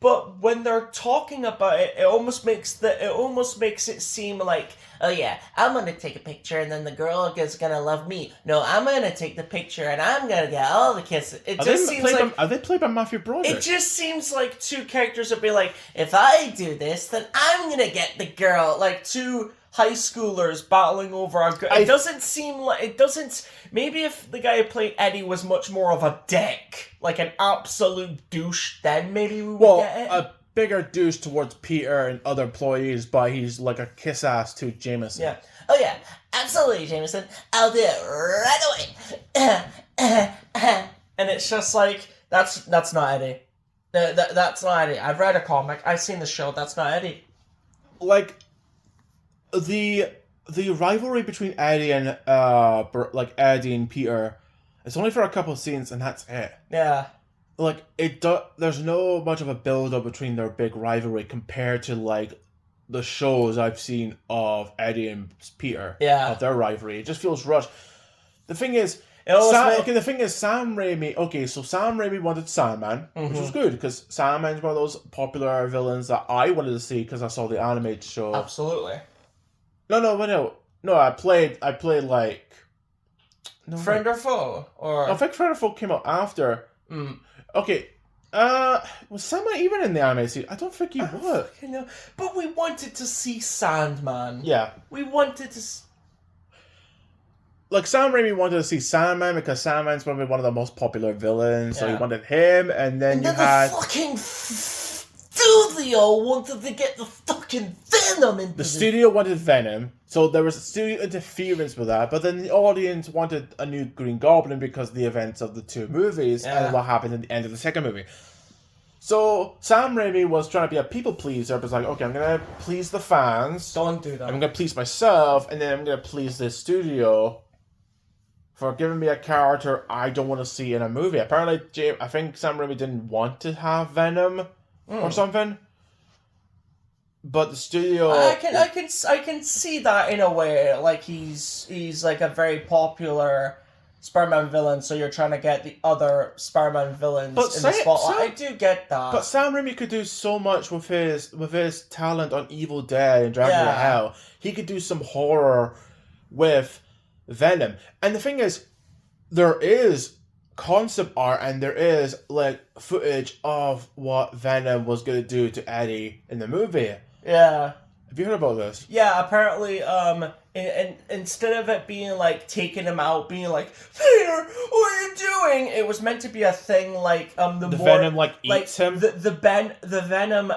But when they're talking about it, it almost makes it seem like, oh yeah, I'm gonna take a picture and then the girl is gonna love me. No, I'm gonna take the picture and I'm gonna get all the kisses. It just seems like are they played by Matthew Broderick? it just seems like two characters would be like, if I do this, then I'm gonna get the girl. Like two high schoolers battling over a girl. It doesn't seem like it doesn't. Maybe if the guy who played Eddie was much more of a dick, like an absolute douche, then maybe we would get it. A bigger douche towards Peter and other employees, but he's like a kiss ass to Jameson. Yeah. Oh yeah, absolutely, Jameson. I'll do it right away. And it's just like that's not Eddie. That's not Eddie. I've read a comic. I've seen the show. That's not Eddie. Like the rivalry between Eddie and Eddie and Peter, it's only for a couple of scenes and that's it. Yeah. Like there's no much of a build up between their big rivalry compared to like the shows I've seen of Eddie and Peter. Yeah. Of their rivalry. It just feels rushed. The thing is, Sam Raimi. Okay, so Sam Raimi wanted Sandman, which was good because Sandman's one of those popular villains that I wanted to see because I saw the animated show. Absolutely. No. I played like. No, Friend or foe, or I think Friend or Foe came out after. Okay. Was Sandman even in the anime series? I don't think he was. No, but we wanted to see Sandman. Yeah. We wanted to. Like Sam Raimi wanted to see Sandman because Sandman's probably one of the most popular villains, so he Yeah. wanted him, and then you the had fucking studio wanted to get the fucking Venom into the studio wanted Venom, so there was studio interference with that. But then the audience wanted a new Green Goblin because of the events of the two movies and what happened at the end of the second movie. So Sam Raimi was trying to be a people pleaser, but was like, okay, I'm gonna please the fans. Don't do that. I'm gonna please myself, and then I'm gonna please this studio for giving me a character I don't want to see in a movie. Apparently, I think Sam Raimi didn't want to have Venom or something, but the studio. I can see that in a way. Like he's like a very popular Spider-Man villain, so you're trying to get the other Spider-Man villains in the spotlight. I do get that. But Sam Raimi could do so much with his talent on Evil Dead and Dracula Hell. He could do some horror with Venom. And the thing is, there is concept art and there is like footage of what Venom was going to do to Eddie in the movie. Yeah. Have you heard about this? Yeah, apparently, and instead of it being like taking him out, being like, Peter, what are you doing? It was meant to be a thing like the Venom eats him. The Venom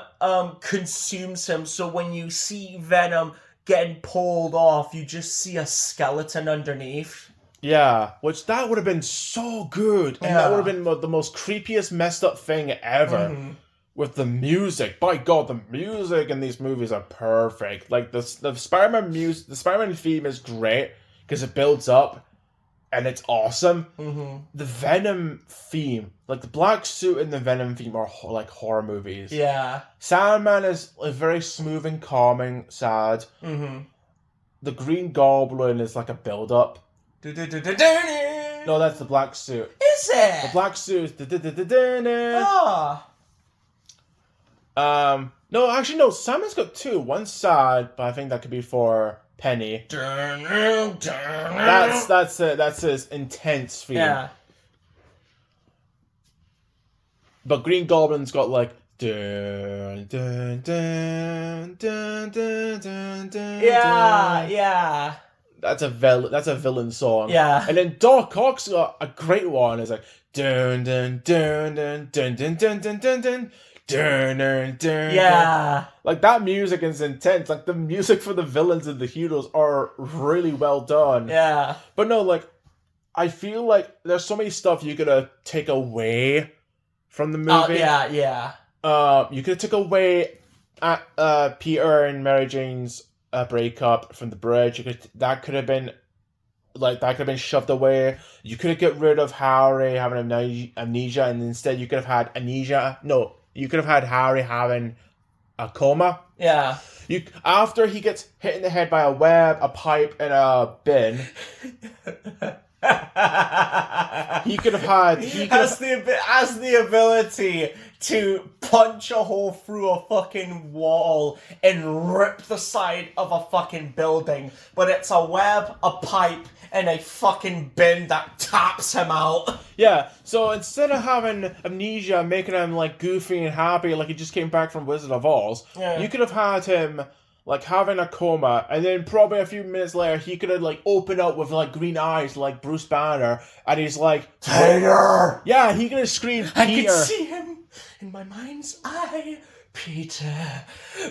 consumes him. So when you see Venom getting pulled off, you just see a skeleton underneath. Yeah, which that would have been so good, and that would have been the most creepiest, messed up thing ever. With the music, by God, the music in these movies are perfect. Like the Spider-Man music, the Spider-Man theme is great because it builds up, and it's awesome. The Venom theme, like the black suit and the Venom theme, are like horror movies. Yeah. Sandman is very smooth and calming, sad. The Green Goblin is like a build-up. No, that's the black suit. Is it? The black suit. No, actually, no. Sandman's got two. One's sad, but I think that could be for Penny. That's That's his intense theme. yeah. But Green Goblin's got like dun dun dun dun dun dun dun. Yeah. That's a villain song. Yeah. And then Doc Ock's got a great one. It's like dun dun dun dun dun dun dun dun dun dun dun dun dun. Yeah. Like that music is intense. Like the music for the villains and the heroes are really well done. Yeah. But no, like I feel like there's so many stuff you could take away from the movie. Yeah. You could take away Peter and Mary Jane's breakup from the bridge. That could have been shoved away. You could have got rid of Harry having amnesia, and instead you could have had amnesia. No, you could have had Harry having a coma. Yeah. After he gets hit in the head by a web, a pipe, and a bin. He could have had. Has the ability to punch a hole through a fucking wall and rip the side of a fucking building, but it's a web, a pipe, and a fucking bin that taps him out. Yeah, so instead of having amnesia, making him like goofy and happy, like he just came back from Wizard of Oz, you could have had him like having a coma, and then probably a few minutes later, he could have like opened up with like green eyes, like Bruce Banner, and he's like, Peter! Yeah, he could have screamed, Peter! I could see him in my mind's eye. Peter!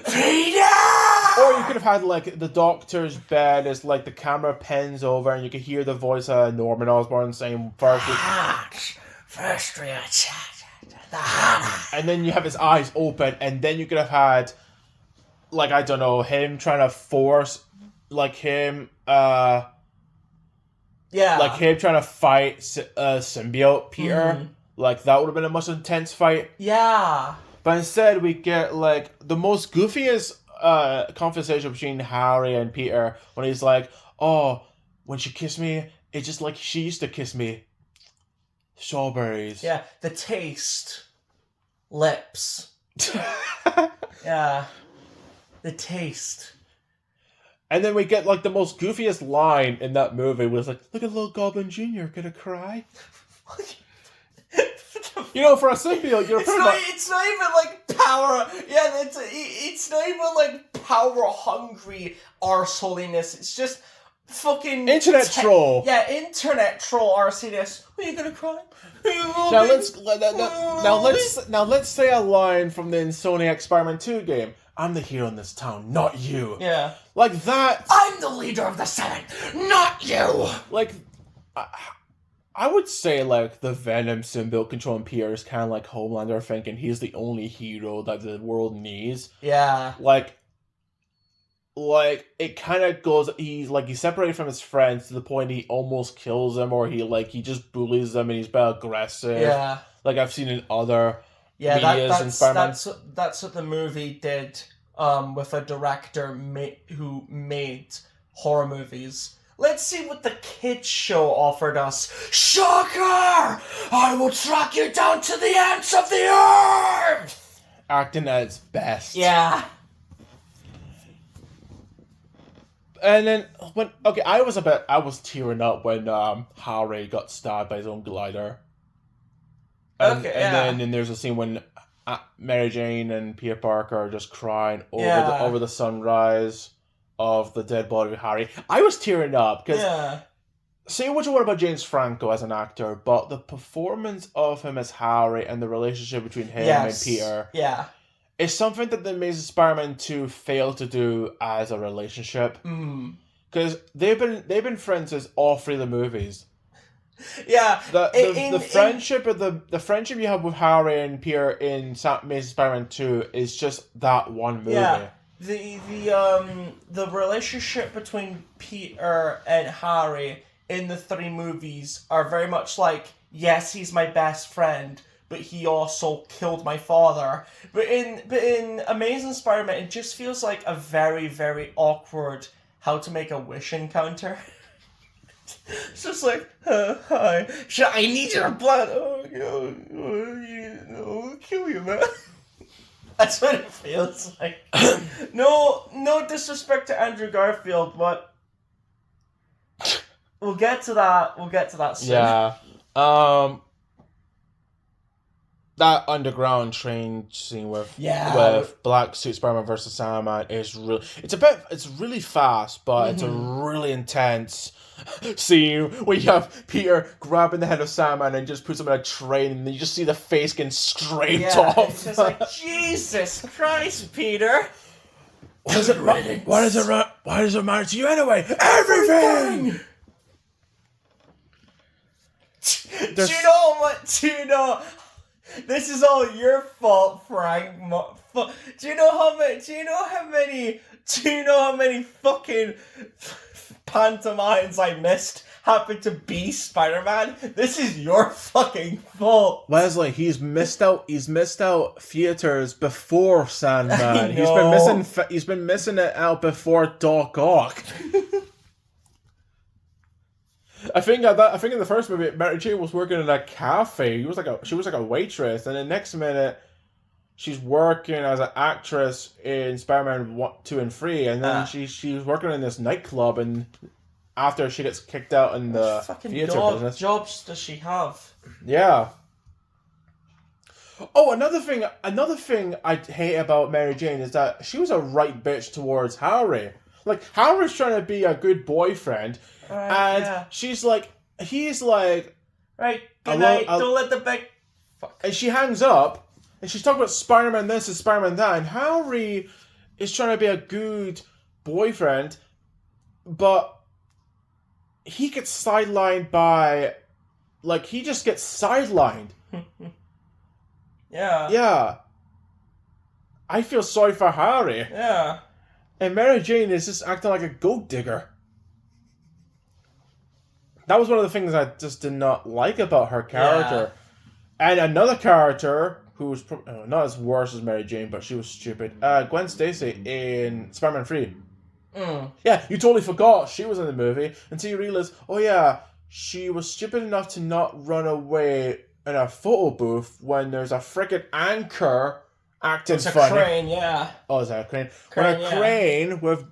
Peter! Or you could have had like the doctor's bed as like the camera pans over, and you could hear the voice of Norman Osborn saying, First we attacked the heart. And then you have his eyes open, and then you could have had like, I don't know, him trying to force, like him trying to fight symbiote Peter. Like, that would have been a much intense fight. Yeah. But instead, we get, like, the most goofiest conversation between Harry and Peter when he's like, oh, when she kissed me, it's just like she used to kiss me. Strawberries. Yeah, the taste. Lips. Yeah. The taste. And then we get, like, the most goofiest line in that movie was like, look at little Goblin Jr. gonna cry. You know, for a symbiote, you're pretty much... It's not even, like, power... Yeah, it's not even, like, power-hungry arseholiness. It's just fucking... Internet troll. Yeah, internet troll arseholiness. Are you gonna cry? Now let's say a line from the Insomniac Spider-Man 2 game. I'm the hero in this town, not you. Yeah. Like that. I'm the leader of the Seven, not you. Like, I would say like the Venom symbiote controlling Peter is kind of like Homelander thinking he's the only hero that the world needs. Yeah. Like it kind of goes. He's separated from his friends to the point he almost kills them, or he just bullies them, and he's very aggressive. Yeah. Like I've seen in other. Yeah, that's what the movie did with a director who made horror movies. Let's see what the kids show offered us. Shocker! I will track you down to the ends of the earth! Acting at its best. Yeah. And then I was tearing up when Harry got stabbed by his own glider. And then there's a scene when Mary Jane and Peter Parker are just crying over the sunrise of the dead body of Harry. I was tearing up because say what you want about James Franco as an actor, but the performance of him as Harry and the relationship between him and Peter is something that the Amazing Spider-Man 2 failed to do as a relationship. Because they've been friends since all three of the movies. Yeah, the friendship you have with Harry and Peter in Amazing Spider-Man 2 is just that one movie. Yeah, the relationship between Peter and Harry in the three movies are very much like, yes, he's my best friend, but he also killed my father. But in Amazing Spider-Man, it just feels like a very, very awkward how to make a wish encounter. It's just like, hi, I need your blood. I'll kill you, man. That's what it feels like. No disrespect to Andrew Garfield, but we'll get to that. We'll get to that soon. Yeah. That underground train scene with Black Suit Spider-Man versus Sandman is it's really fast, but it's a really intense scene where you have Peter grabbing the head of Sandman and just puts him in a train, and then you just see the face getting scraped off. It's just like, Jesus Christ, Peter. Why does it matter to you anyway? Everything! Do you know? This is all your fault, Frank. Do you know how many fucking pantomimes I missed happened to be Spider-Man? This is your fucking fault. Wesley, he's missed out theaters before Sandman. He's been missing it out before Doc Ock. I think in the first movie, Mary Jane was working in a cafe. She was like a waitress, and the next minute, she's working as an actress in Spider-Man 1, 2, and 3, and then she's working in this nightclub, and after she gets kicked out in the theater business. Jobs does she have? Yeah. Oh, another thing I hate about Mary Jane is that she was a right bitch towards Harry. Like, Harry's trying to be a good boyfriend. He's like, right, good night, don't let the big... Fuck. And she hangs up, and she's talking about Spider-Man this and Spider-Man that, and Harry is trying to be a good boyfriend, but he gets sidelined by... Like, he just gets sidelined. Yeah. Yeah. I feel sorry for Harry. Yeah. And Mary Jane is just acting like a gold digger. That was one of the things I just did not like about her character. Yeah. And another character who was not as worse as Mary Jane, but she was stupid. Gwen Stacy in Spider-Man 3. Yeah, you totally forgot she was in the movie until you realize, oh yeah, she was stupid enough to not run away in a photo booth when there's a frickin' anchor acting funny. It's a crane, yeah. Oh, is that a crane? When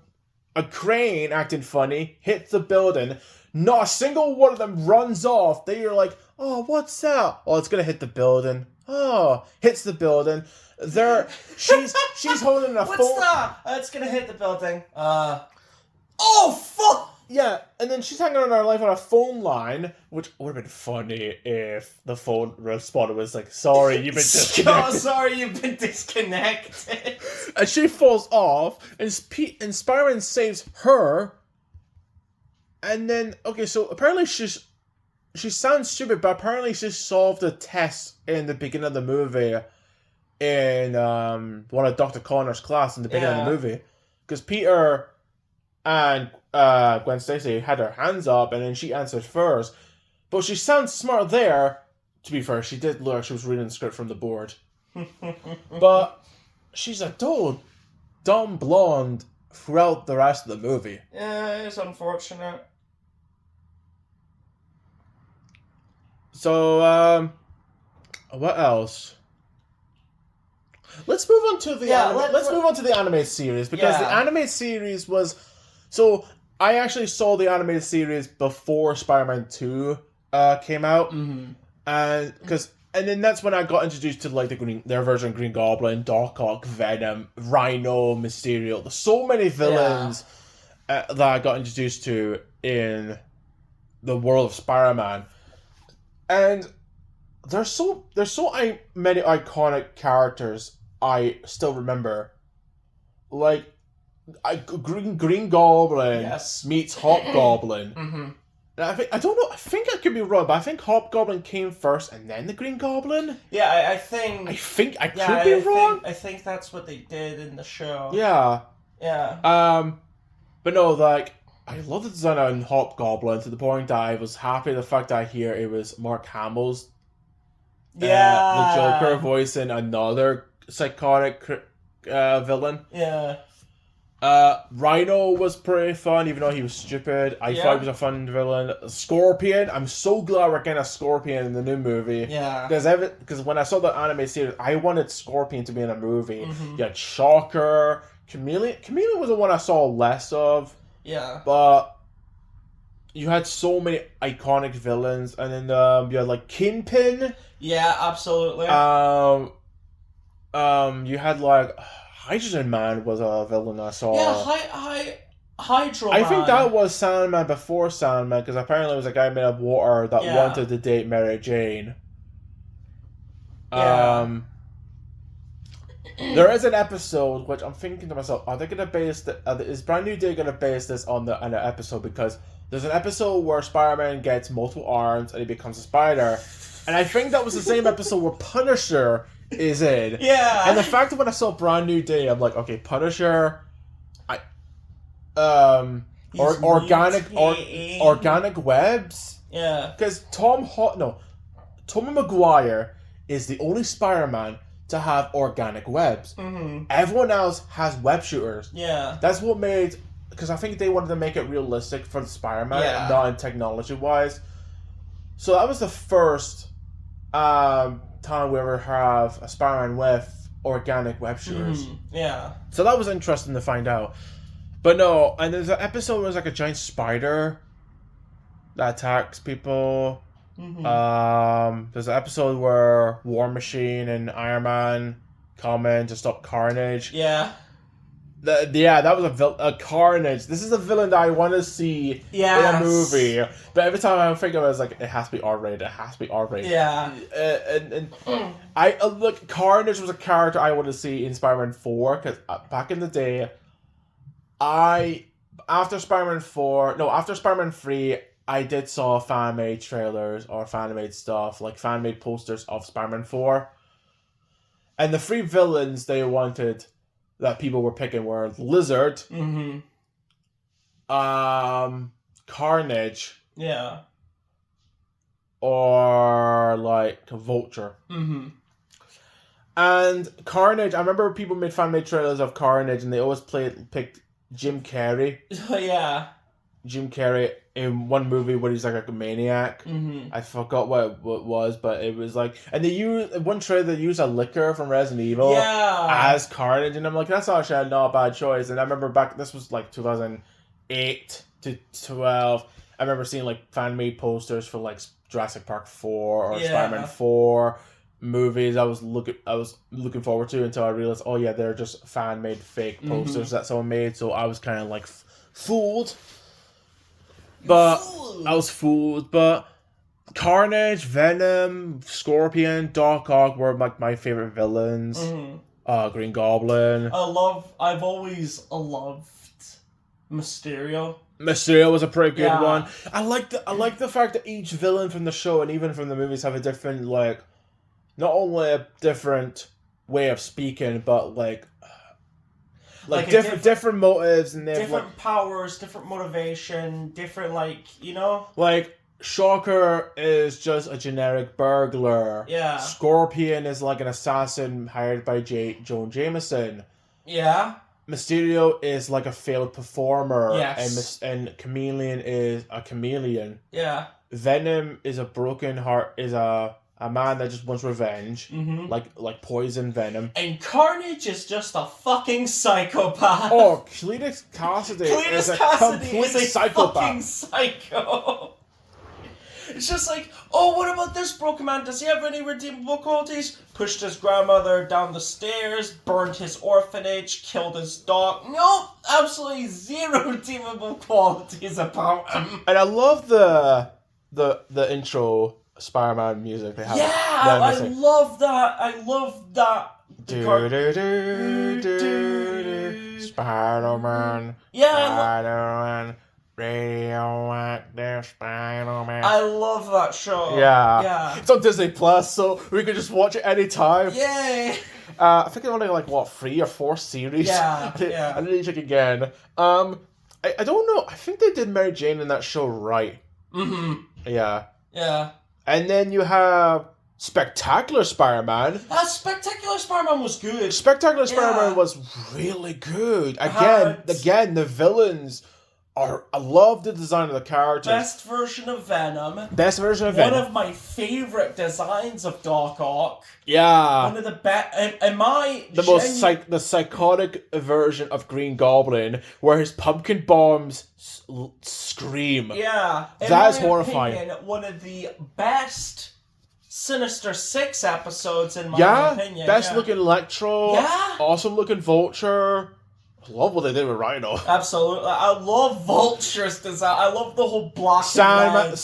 a crane acting funny hits the building, not a single one of them runs off. They are like, oh, what's that? Oh, it's gonna hit the building. Oh, hits the building. She's holding a phone. What's that? It's gonna hit the building. Oh, fuck! Yeah, and then she's hanging on her life on a phone line, which would have been funny if the phone responder was like, sorry, you've been disconnected. Oh, sorry, you've been disconnected. And she falls off, and Spider-Man saves her. And then, okay, so apparently she sounds stupid, but apparently she solved a test in the beginning of the movie in one of Dr. Connor's class in the beginning of the movie. Because Peter and Gwen Stacy had her hands up, and then she answered first. But she sounds smart there. To be fair, she did look like she was reading the script from the board. But she's a total dumb blonde throughout the rest of the movie. Yeah, it's unfortunate. So, what else? Let's move on to the let's move on to the animated series, because the animated series was... So, I actually saw the animated series before Spider-Man 2 came out. Mm-hmm. And then that's when I got introduced to like their version of Green Goblin, Doc Ock, Venom, Rhino, Mysterio. There's so many villains that I got introduced to in the world of Spider-Man. And there's so many iconic characters I still remember. Like Green Goblin meets Hobgoblin. Mm-hmm. And I don't know. I think I could be wrong, but I think Hobgoblin came first and then the Green Goblin. Yeah, I think. I could be wrong. I think that's what they did in the show. Yeah. Yeah. But no, like, I love the design on Hobgoblin to the point that I was happy the fact that I hear it was Mark Hamill's the Joker voicing another psychotic villain. Yeah. Rhino was pretty fun, even though he was stupid. I Yeah. thought he was a fun villain. Scorpion, I'm so glad we're getting a Scorpion in the new movie. Yeah. Because when I saw the anime series, I wanted Scorpion to be in a movie. Mhm. You had Shocker, Chameleon. Chameleon was the one I saw less of, Yeah. but you had so many iconic villains, and then you had like Kingpin. Yeah, absolutely. You had like Hydrogen Man was a villain I saw. Yeah, Hydro I think Man. that was Sandman before Sandman, because apparently it was a guy made of water that Yeah. wanted to date Mary Jane. Yeah. There is an episode which I'm thinking to myself, are they going to base is Brand New Day going to base this on an episode? Because there's an episode where Spider-Man gets multiple arms and he becomes a spider, and I think that was the same episode where Punisher is in. Yeah. And the fact that when I saw Brand New Day, I'm like, okay, Punisher, He's organic mutating. organic webs, Yeah. because Tobey Maguire is the only Spider-Man to have organic webs. Mm-hmm. Everyone else has web shooters. Yeah. That's what made, because I think they wanted to make it realistic for the Spider-Man, Yeah. not in technology-wise. So that was the first time we ever have a Spider-Man with organic web shooters. Mhm. Yeah. So that was interesting to find out. But no, and there's an episode where there's like a giant spider that attacks people. Mm-hmm. There's an episode where War Machine and Iron Man come in to stop Carnage. Yeah. That was a Carnage. This is a villain that I want to see in a movie. But every time I think of it, it's like, it has to be R-rated. It has to be R-rated. Yeah. And I look, Carnage was a character I want to see in Spider-Man 4, because back in the day, after Spider-Man 3, I did saw fan-made trailers or fan-made stuff, like fan-made posters of Spider-Man 4. And the three villains they wanted that people were picking were Lizard, Mm-hmm. Carnage, Yeah. or like Vulture. Mm-hmm. And Carnage, I remember people made fan-made trailers of Carnage, and they always picked Jim Carrey. Yeah. Jim Carrey in one movie where he's like a maniac. Mm-hmm. I forgot what it was, but it was like, and they used one trailer. They used a liquor from Resident Evil as Carnage, and I'm like, that's actually not a bad choice. And I remember this was like 2008 to 12. I remember seeing like fan made posters for like Jurassic Park 4 or Spider-Man 4 movies. I was looking forward to until I realized, oh yeah, they're just fan made fake posters that someone made. So I was kind of like fooled. But I was fooled. But Carnage, Venom, Scorpion, Doc Ock were like my favorite villains. Mm-hmm. Green Goblin. I've always loved Mysterio. Mysterio was a pretty good Yeah. one. I like the fact that each villain from the show and even from the movies have a different, like, not only a different way of speaking, but like Like a different motives, and they have Different powers, different motivation, different, like Shocker is just a generic burglar. Yeah. Scorpion is like an assassin hired by Joan Jameson. Yeah. Mysterio is like a failed performer. Yes. And Chameleon is a chameleon. Yeah. Venom is a broken heart, is a man that just wants revenge. Mm-hmm. Like poison Venom. And Carnage is just a fucking psychopath. Oh, Cletus Cassidy is a complete psychopath. Fucking psycho. It's just like, oh, what about this broken man? Does he have any redeemable qualities? Pushed his grandmother down the stairs, burned his orphanage, killed his dog. Nope, absolutely zero redeemable qualities about him. And I love the intro Spider-Man music they have. Yeah, I love that. I love that. Spider-Man. Yeah, Spider-Man. Radioactive Spider-Man. I love that show. Yeah. Yeah. It's on Disney Plus, so we could just watch it anytime. Yay! I think it's only like 3 or 4 series. Yeah, yeah. I need to check again. I don't know. I think they did Mary Jane in that show right. Mm-hmm. Yeah. Yeah. And then you have Spectacular Spider-Man. Spectacular Spider-Man was good. Spectacular Spider-Man Yeah. was really good. Had- Again, the villains are. I love the design of the characters. Best version of Venom. Best version of One Venom. of my favorite designs of Doc Ock. Yeah. One of the best. Am I The psychotic version of Green Goblin, where his pumpkin bombs scream. Yeah, in That is my horrifying. opinion, one of the best Sinister Six episodes in my opinion. Best yeah. looking Electro. Yeah. Awesome looking Vulture. I love what they did with Rhino. Absolutely, I love Vulture's design. I love the whole black Sandman. The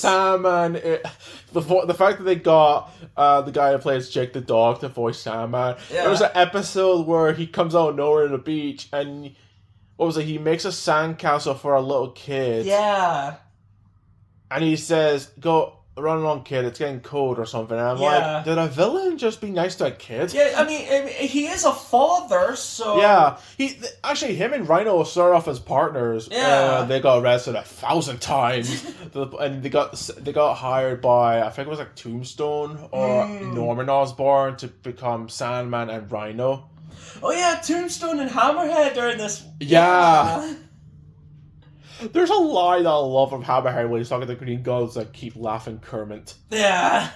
fact that they got the guy who plays Jake the dog to voice Sandman. Yeah. There was an episode where he comes out of nowhere on the beach and what was it? He makes a sandcastle for a little kid. Yeah. And he says, "Go run along, kid. It's getting cold or something." And I'm Yeah. like, did a villain just be nice to a kid? Yeah, I mean, he is a father, so Yeah, actually him and Rhino start off as partners. Yeah. They got arrested 1,000 times, and they got hired by, I think it was like Tombstone or Norman Osborn to become Sandman and Rhino. Oh yeah, Tombstone and Hammerhead are in this. Yeah. There's a line that I love from Hammerhead when he's talking to Green Goblins that keep laughing Kermit. Yeah.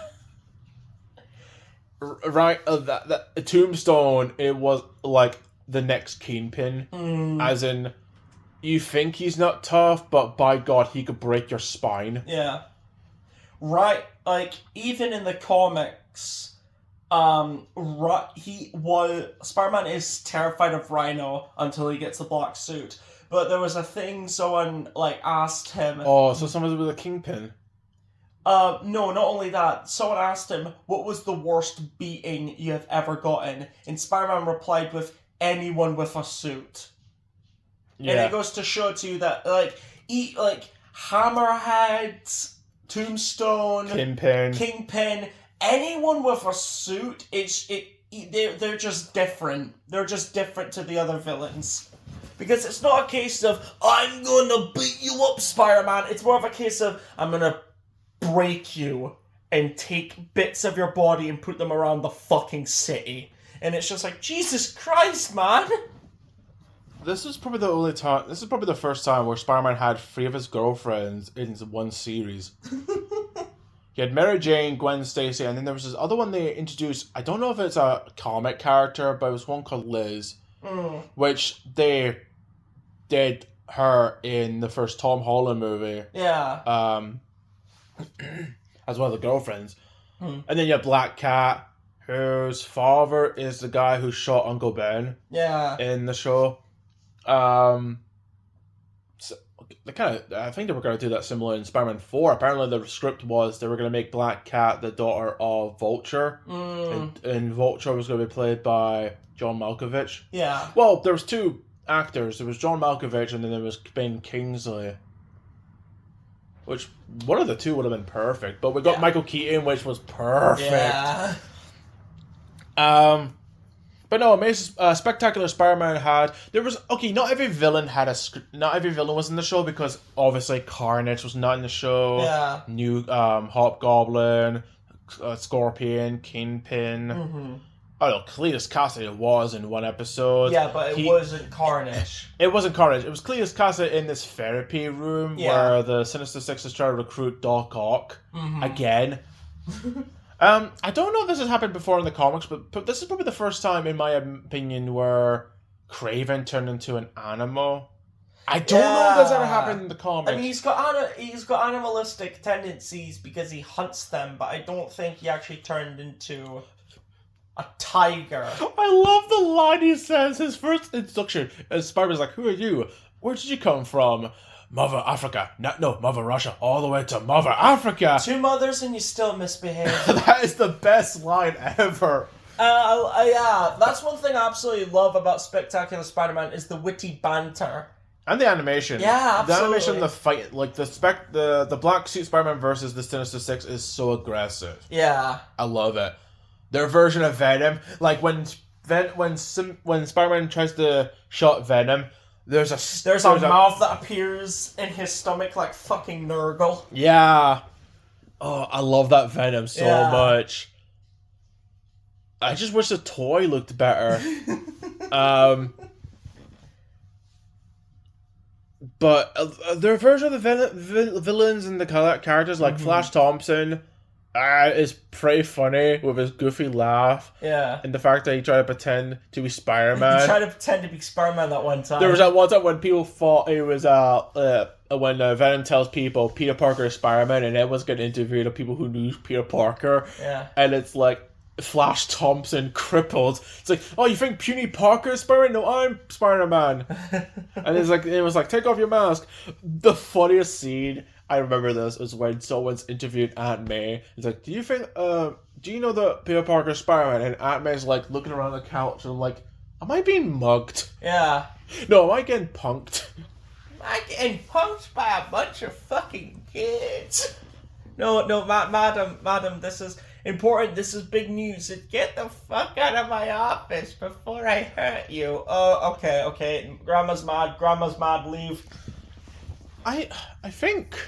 Right, that Tombstone, it was like the next Kingpin, as in, you think he's not tough, but by God, he could break your spine. Yeah. Right, like, even in the comics, Spider-Man is terrified of Rhino until he gets the black suit. But there was a thing someone, like, asked him... Oh, so someone with a Kingpin? No, not only that. Someone asked him, what was the worst beating you have ever gotten? And Spider-Man replied with, anyone with a suit. Yeah. And it goes to show to you that, like, Hammerhead, Tombstone, Kingpin, anyone with a suit, they're just different. They're just different to the other villains. Because it's not a case of, I'm gonna beat you up, Spider-Man. It's more of a case of, I'm gonna break you and take bits of your body and put them around the fucking city. And it's just like, Jesus Christ, man! This is probably the first time where Spider-Man had 3 of his girlfriends in one series. He had Mary Jane, Gwen Stacy, and then there was this other one they introduced. I don't know if it's a comic character, but it was one called Liz. Which they did her in the first Tom Holland movie. Yeah. As one of the girlfriends. And then you have Black Cat, whose father is the guy who shot Uncle Ben. Yeah. In the show. So I think they were going to do that similar in Spider-Man 4. Apparently the script was they were going to make Black Cat the daughter of Vulture. And Vulture was going to be played by John Malkovich. Yeah. Well, there was 2 actors. There was John Malkovich and then there was Ben Kingsley. Which, one of the 2 would have been perfect. But we got Michael Keaton, which was perfect. Yeah. But no, Amazing Spectacular Spider-Man not every villain was in the show because obviously Carnage was not in the show. Yeah. New Hobgoblin, Scorpion, Kingpin. Oh no, Cletus Cassidy was in one episode. Yeah, but it wasn't Carnage. It wasn't Carnage. It was Cletus Cassidy in this therapy room where the Sinister Six is trying to recruit Doc Ock again. I don't know if this has happened before in the comics, but this is probably the first time, in my opinion, where Kraven turned into an animal. I don't know if that's ever happened in the comics. I mean, he's got animalistic tendencies because he hunts them, but I don't think he actually turned into a tiger. I love the line he says. His first introduction, as Spider-Man's like, "Who are you? Where did you come from?" Mother Africa. No, Mother Russia. All the way to Mother Africa. 2 mothers and you still misbehave. That is the best line ever. Yeah, that's one thing I absolutely love about Spectacular Spider-Man is the witty banter. And the animation. Yeah, absolutely. The animation, the fight, like the black suit Spider-Man versus the Sinister Six is so aggressive. Yeah. I love it. Their version of Venom, like when Spider-Man tries to shot Venom, there's a mouth that appears in his stomach like fucking Nurgle. Yeah. Oh, I love that Venom so much. I just wish the toy looked better. But their version of the villains and the characters, like Flash Thompson, is pretty funny with his goofy laugh. Yeah. And the fact that he tried to pretend to be Spider-Man. He tried to pretend to be Spider-Man that one time. There was that one time when people thought it was when Venom tells people Peter Parker is Spider-Man, and everyone's getting interviewed of people who knew Peter Parker. Yeah. And it's like Flash Thompson crippled. It's like, oh, you think Puny Parker is Spider-Man? No, I'm Spider-Man. And it was like, take off your mask. The funniest scene, I remember this, is when someone's interviewed Aunt May. It's like, do you know that Peter Parker is Spider-Man? And Aunt May's like looking around the couch and like, am I being mugged? Yeah. No, am I getting punked? Am I getting punked by a bunch of fucking kids? No, madam, this is important. This is big news. Get the fuck out of my office before I hurt you. Oh, okay. Grandma's mad, leave. I think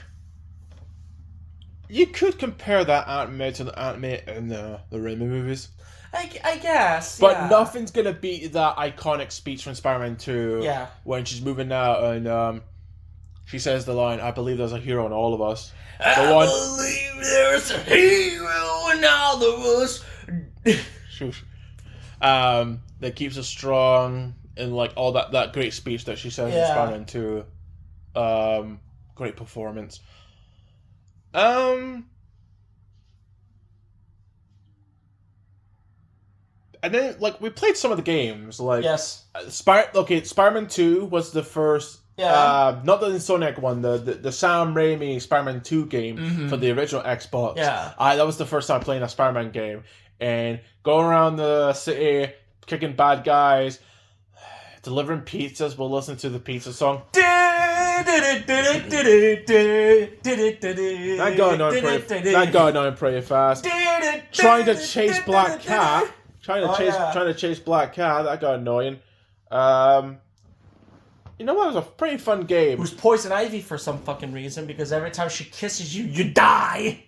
you could compare that Aunt May to the Aunt May in the Raimi movies. I guess, but yeah. Nothing's gonna beat that iconic speech from Spider-Man 2. Yeah. When she's moving out and she says the line, "I believe there's a hero in all of us." Believe there's a hero in all of us. That keeps us strong, and like all that great speech that she says in Spider-Man 2. Great performance. And then, like, we played some of the games. Like, yes. Spider-Man 2 was the first. Yeah. Not the Insomniac one, the Sam Raimi Spider-Man 2 game for the original Xbox. Yeah. That was the first time playing a Spider-Man game. And going around the city, kicking bad guys, delivering pizzas while listening to the pizza song. That got annoying pretty fast. Trying to chase Black Cat. Trying to chase Black Cat. That got annoying. You know what? It was a pretty fun game. Who's Poison Ivy for some fucking reason, because every time she kisses you, you die.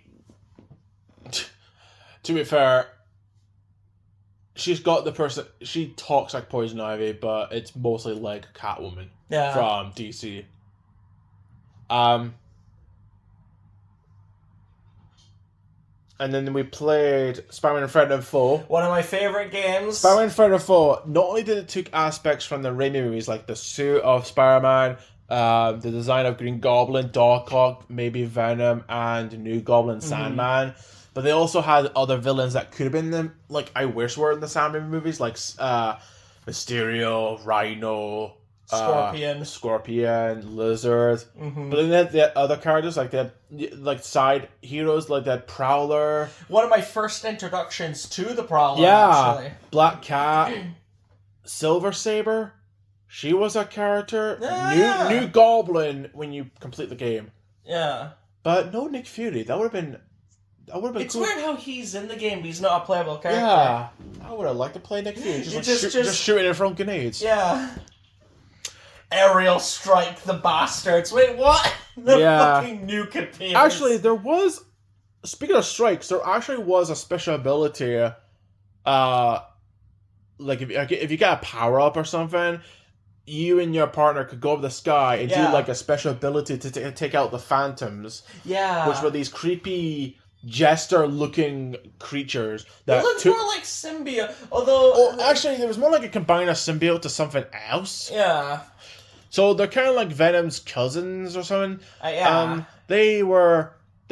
To be fair, she's got she talks like Poison Ivy, but it's mostly like Catwoman from DC. And then we played Spider-Man Friend and Foe. One of my favorite games. Spider-Man Friend and Foe, not only did it take aspects from the Raimi movies, like the suit of Spider-Man, the design of Green Goblin, Doc Ock, maybe Venom, and New Goblin, Sandman, but they also had other villains that could have been them, like I wish were in the Sandman movies, like Mysterio, Rhino, Scorpion, Lizard. But then they had other characters like that, like side heroes like that Prowler. One of my first introductions to the Prowler. Actually. Black Cat, Silver Saber. She was a character. New Goblin when you complete the game. Yeah. But no Nick Fury. That would have been. It's cool. Weird how he's in the game, but he's not a playable character. Yeah, I would have liked to play Nick Fury. Just shooting it from grenades. Yeah. Aerial strike the bastards. Wait, what? The fucking nuke appears. Actually, there was. Speaking of strikes, there actually was a special ability. Like if you got a power up or something, you and your partner could go up the sky and do like a special ability to take out the phantoms. Yeah. Which were these creepy jester-looking creatures that it looked more like symbiote, although. Actually, there was more like a combine of symbiote to something else. Yeah. So they're kind of like Venom's cousins or something. Yeah. They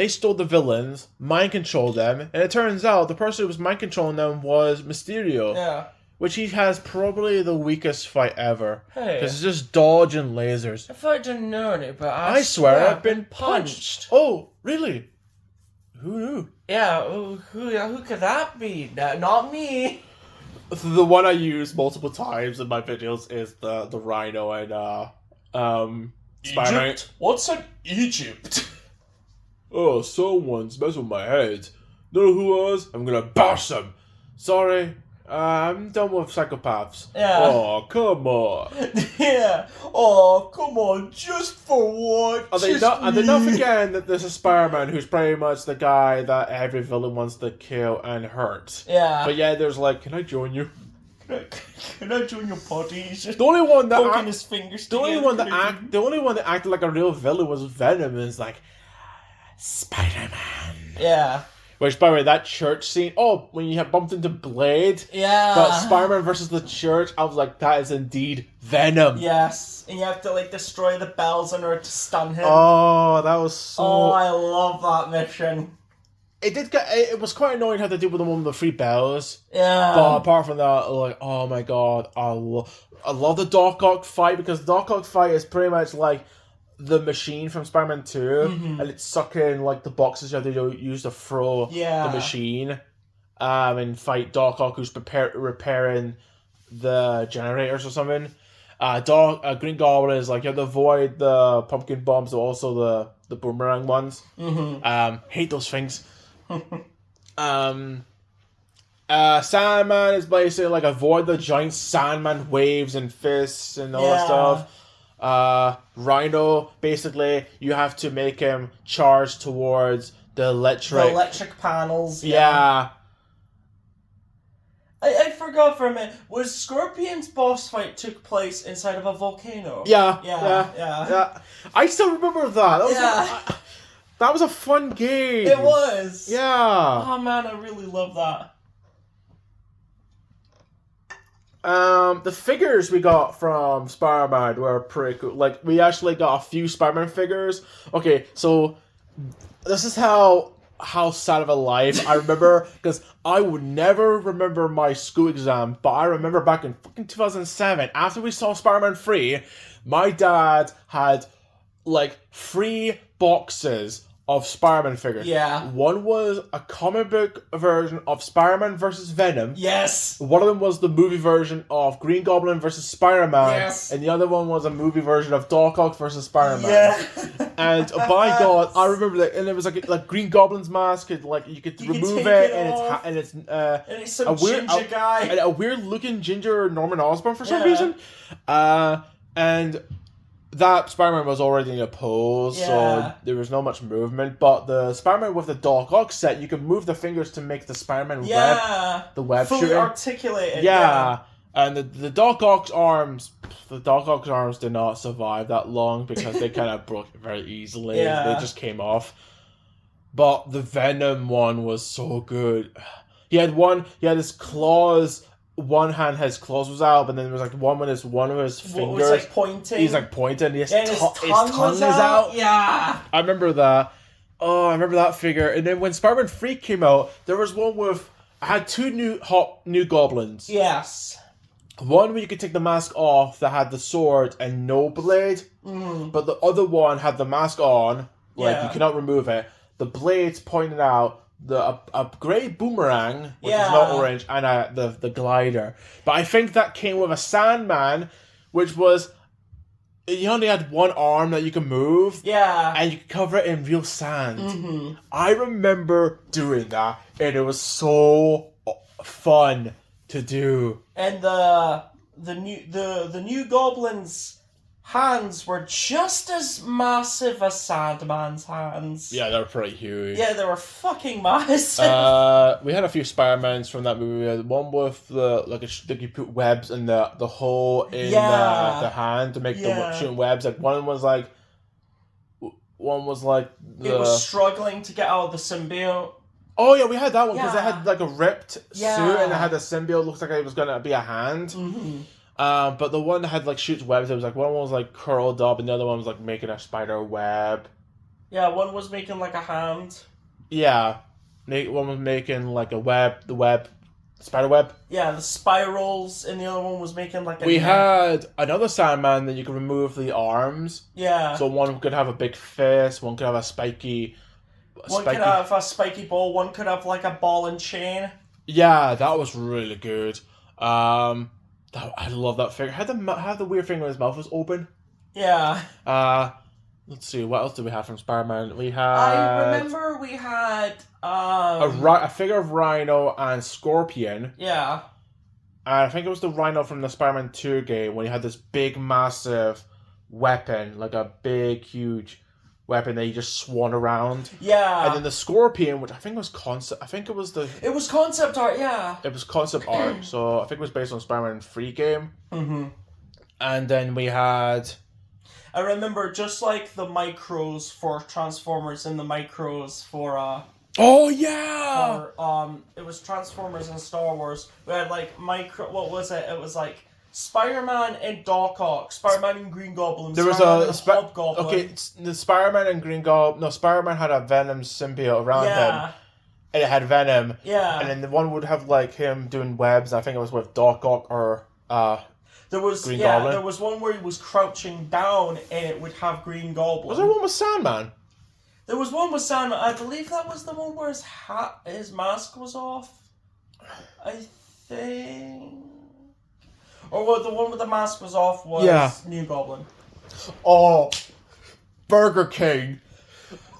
stole the villains, mind controlled them, and it turns out the person who was mind controlling them was Mysterio. Yeah. Which he has probably the weakest fight ever. Hey. Because it's just dodge and lasers. If I didn't know it, but I swear I've been punched. Oh, really? Who knew? Yeah, who could that be? Not me. The one I use multiple times in my videos is the Rhino and Spider-Man. Egypt? What's an Egypt? Oh, someone's messing with my head. Know who it was? I'm gonna bash them. Sorry, I'm done with psychopaths. Yeah. Oh, come on. Yeah. Oh, come on, just for what? Are they not forgetting that there's a Spider-Man who's pretty much the guy that every villain wants to kill and hurt? Yeah. But yeah, there's like, can I join you? Can I join your party? He's just The only one that poking his fingers. the only one that acted like a real villain was Venom, and it's like Spider-Man. Yeah. Which, by the way, that church scene. Oh, when you have bumped into Blade. Yeah. But Spider-Man versus the church, I was like, that is indeed Venom. Yes, and you have to like destroy the bells in order to stun him. Oh, that was so. Oh, I love that mission. It was quite annoying how to deal with the one with the three bells. Yeah. But apart from that, like, oh my god, I love the Doc Ock fight, because the Doc Ock fight is pretty much like the machine from Spider-Man 2, and it's sucking like the boxes you have to use to throw the machine, and fight Doc Ock, who's repairing the generators or something. Green Goblin is like, you have to avoid the pumpkin bombs, but also the boomerang ones. Hate those things. Sandman is basically like, avoid the giant Sandman waves and fists and all that stuff. Rhino, basically, you have to make him charge towards the electric panels. Yeah. I forgot for a minute. Was Scorpion's boss fight took place inside of a volcano? Yeah. I still remember that. That was a fun game. It was. Yeah. Oh man, I really love that. The figures we got from Spider-Man were pretty cool. Like, we actually got a few Spider-Man figures. Okay, so this is how sad of a life I remember, because I would never remember my school exam, but I remember back in fucking 2007, after we saw Spider-Man 3, my dad had like 3 boxes of Spider-Man figures. Yeah. One was a comic book version of Spider-Man versus Venom. Yes. One of them was the movie version of Green Goblin versus Spider-Man. Yes. And the other one was a movie version of Doc Ock versus Spider-Man. Yeah. And by God, I remember that, and it was like Green Goblin's mask. You could remove it, and it's some ginger guy, and a weird looking ginger Norman Osborn for some reason. And that Spider-Man was already in a pose, so there was not much movement. But the Spider-Man with the Doc Ock set, you could move the fingers to make the Spider-Man web, the web fully shooting. Articulated. Yeah. And the Doc Ock's arms did not survive that long, because they kind of broke very easily. Yeah. They just came off. But the Venom one was so good. He had his claws. One hand, his claws was out, but then there was like one of his fingers. Was like pointing. He's like pointing. His tongue is out. Yeah. I remember that. Oh, I remember that figure. And then when Spider-Man 3 came out, there was one with. I had 2 new goblins. Yes. One where you could take the mask off that had the sword and no blade, but the other one had the mask on, like you cannot remove it. The blades pointed out, a grey boomerang, which is not orange, and the glider. But I think that came with a Sandman, which was, you only had one arm that you can move. Yeah. And you could cover it in real sand. I remember doing that, and it was so fun to do. And the new Goblin's hands were just as massive as Sandman's hands. Yeah, they were pretty huge. Yeah, they were fucking massive. We had a few Spider-Mans from that movie. We had one with you put webs in the hole in the hand to make the shooting webs. Like one was like it was struggling to get out of the symbiote. Oh yeah, we had that one because it had like a ripped suit and it had a symbiote. Looked like it was gonna be a hand. But the one that had like shoots webs, it was like one was like curled up and the other one was like making a spider web. Yeah, one was making like a hand. Yeah, one was making like the spider web. Yeah, the spirals, and the other one was making like a. We had another Sandman that you could remove the arms. Yeah. So one could have a big fist, one could have a spiky. One could have a spiky ball, one could have like a ball and chain. Yeah, that was really good. I love that figure. Had the weird thing when his mouth was open. Yeah. Let's see, what else did we have from Spider-Man? We had. I remember we had a figure of Rhino and Scorpion. Yeah. And I think it was the Rhino from the Spider-Man 2 game when he had this big, massive weapon, like a big, huge weapon that he just swung around. Yeah. And then the Scorpion, which I think was concept. I think it was It was concept art, yeah. It was concept art, so I think it was based on Spider-Man 3 game. Mm-hmm. And then we had. I remember just like the micros for Transformers and the micros for Oh yeah. it was Transformers and Star Wars. We had like micro. What was it? It was like Spider-Man and Doc Ock, Spider-Man and Green Goblin. There was Spider-Man a and Hobgoblin. okay. The Spider-Man and Green Goblin. No, Spider-Man had a Venom symbiote around him, and it had Venom. Yeah. And then the one would have like him doing webs. I think it was with Doc Ock or There was Green Goblin. There was one where he was crouching down and it would have Green Goblin. Was there one with Sandman? There was one with Sandman. I believe that was the one where his mask was off. I think. Or what, the one with the mask was off was New Goblin. Oh, Burger King.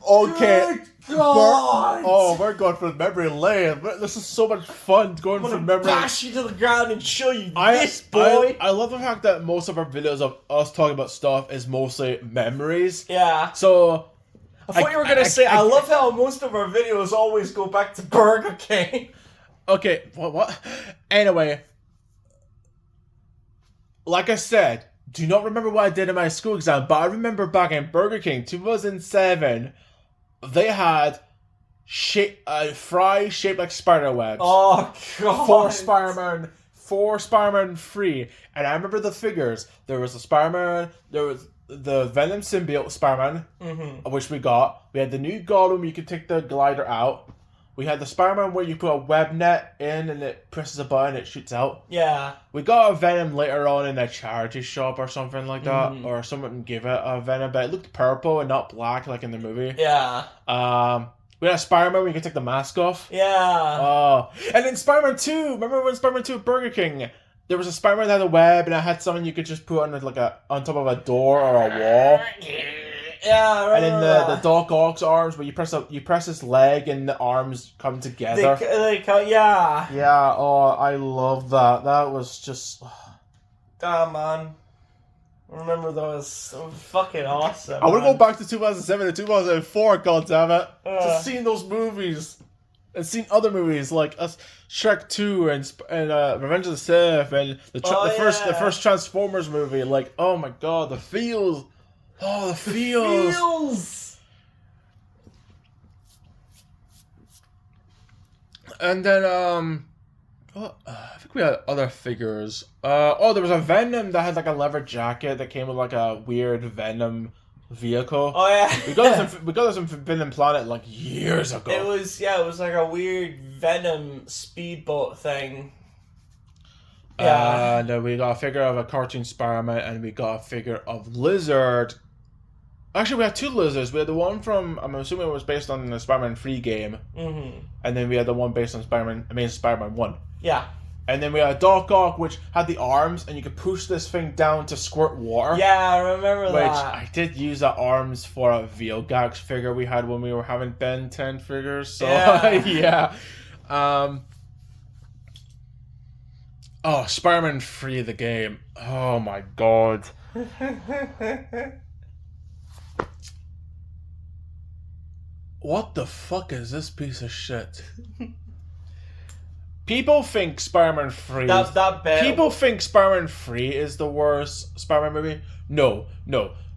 Okay. Good God! We're going for memory lane. This is so much fun going I'm from gonna memory. bash you to the ground and show you this, boy. I love the fact that most of our videos of us talking about stuff is mostly memories. Yeah. So I thought you were gonna say, I love how most of our videos always go back to Burger King. Okay, what? Anyway, like I said, do not remember what I did in my school exam, but I remember back in Burger King 2007, they had fries shaped like spider webs. Oh God! For Spider-Man 3, and I remember the figures. There was the Spider-Man. There was the Venom symbiote Spider-Man, which we got. We had the new Gollum. You could take the glider out. We had the Spider-Man where you put a web net in and it presses a button, it shoots out. Yeah. We got a Venom later on in a charity shop or something like that, or someone gave it a Venom, but it looked purple and not black like in the movie. Yeah. We had a Spider-Man where you could take the mask off. Yeah. And then Spider-Man 2. Remember when Spider-Man 2 at Burger King? There was a Spider-Man that had a web, and I had something you could just put on on top of a door or a wall. Yeah, I And then remember the Doc Ock's arms, where you press his leg and the arms come together. Yeah. Yeah. Oh, I love that. That was just. Oh man. I remember those. So fucking awesome. I want to go back to 2007 and 2004. God damn it! Ugh. To seeing those movies. And seen other movies like Shrek 2 and Revenge of the Sith and the first Transformers movie. Like, oh my god, the feels. Oh, the feels. And then I think we had other figures. There was a Venom that had like a leather jacket that came with like a weird Venom vehicle. Oh yeah. we got this in Venom Planet like years ago. It was like a weird Venom speedboat thing. Yeah. And we got a figure of a cartoon Spider-Man, and we got a figure of Lizard. Actually, we had two Lizards. We had the one from, I'm assuming it was based on the Spider-Man 3 game. Mm-hmm. And then we had the one based on Spider-Man 1. Yeah. And then we had Doc Ock, which had the arms, and you could push this thing down to squirt water. Yeah, I remember Which that. I did use the arms for a Vilgax figure we had when we were having Ben 10 figures. So, yeah. Oh, Spider-Man 3, the game. Oh my god. What the fuck is this piece of shit? People think Spider-Man 3 People think Spider-Man 3 is the worst Spider-Man movie. No.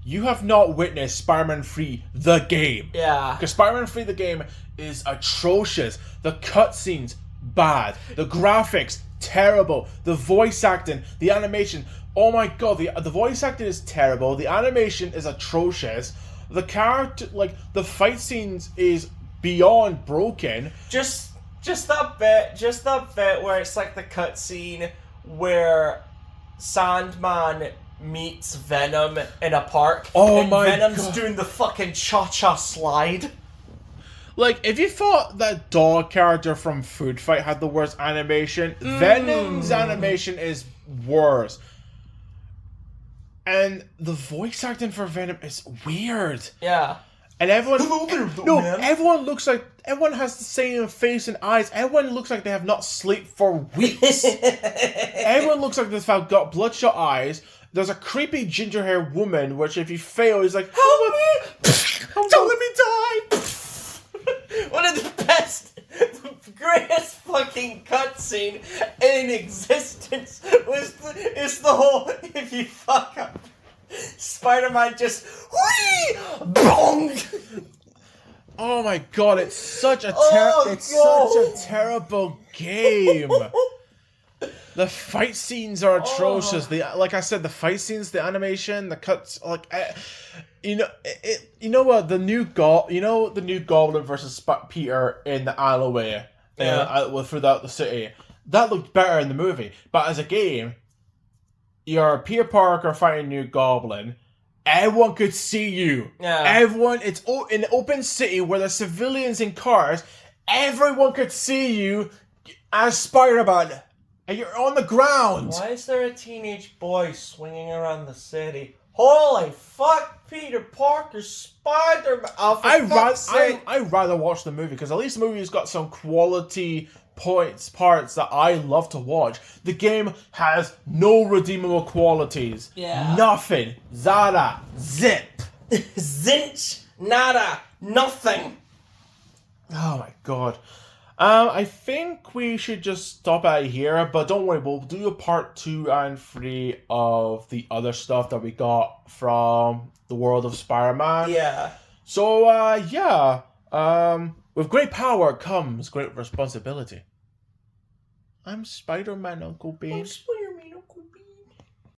You have not witnessed Spider-Man 3 the game. Yeah. Because Spider-Man 3 the game is atrocious. The cutscenes, bad. The graphics, terrible. The voice acting, the animation. Oh my god, the voice acting is terrible. The animation is atrocious. The character, like, the fight scenes is beyond broken. Just that bit where it's like the cutscene where Sandman meets Venom in a park. Oh and my Venom's god. doing the fucking cha-cha slide. Like, if you thought that dog character from Food Fight had the worst animation, Venom's animation is worse. And the voice acting for Venom is weird. Yeah. And everyone... man. Everyone has the same face and eyes. Everyone looks like they have not slept for weeks. Everyone looks like they've got bloodshot eyes. there's a creepy ginger hair woman, which if you fail, is like, Help me! Don't let me die! One of the best, greatest fucking cutscene in existence is the whole, if you fuck up, Spider-Man just, whee! Bong! oh my god, it's such a Oh, such a terrible game. The fight scenes are atrocious. Like I said, the fight scenes, the animation, the cuts, like, you know what? The new Goblin versus Peter in the alleyway, throughout the city. That looked better in the movie, but as a game, you're Peter Parker fighting New Goblin. Everyone could see you. Yeah. Everyone. It's in an open city where there's civilians in cars. Everyone could see you as Spider-Man. And you're on the ground. Why is there a teenage boy swinging around the city? Holy fuck, Peter Parker, Spider-Man. Oh, I'd rather watch the movie, because at least the movie's got some quality parts that I love to watch. The game has no redeemable qualities. Yeah. Nothing. Zada. Zip. Zinch, nada, nothing. Oh my god. I think we should just stop out here, but don't worry, we'll do a part 2 and 3 of the other stuff that we got from the world of Spider-Man. Yeah. So, with great power comes great responsibility. I'm Spider-Man, Uncle Ben. I'm Spider-Man.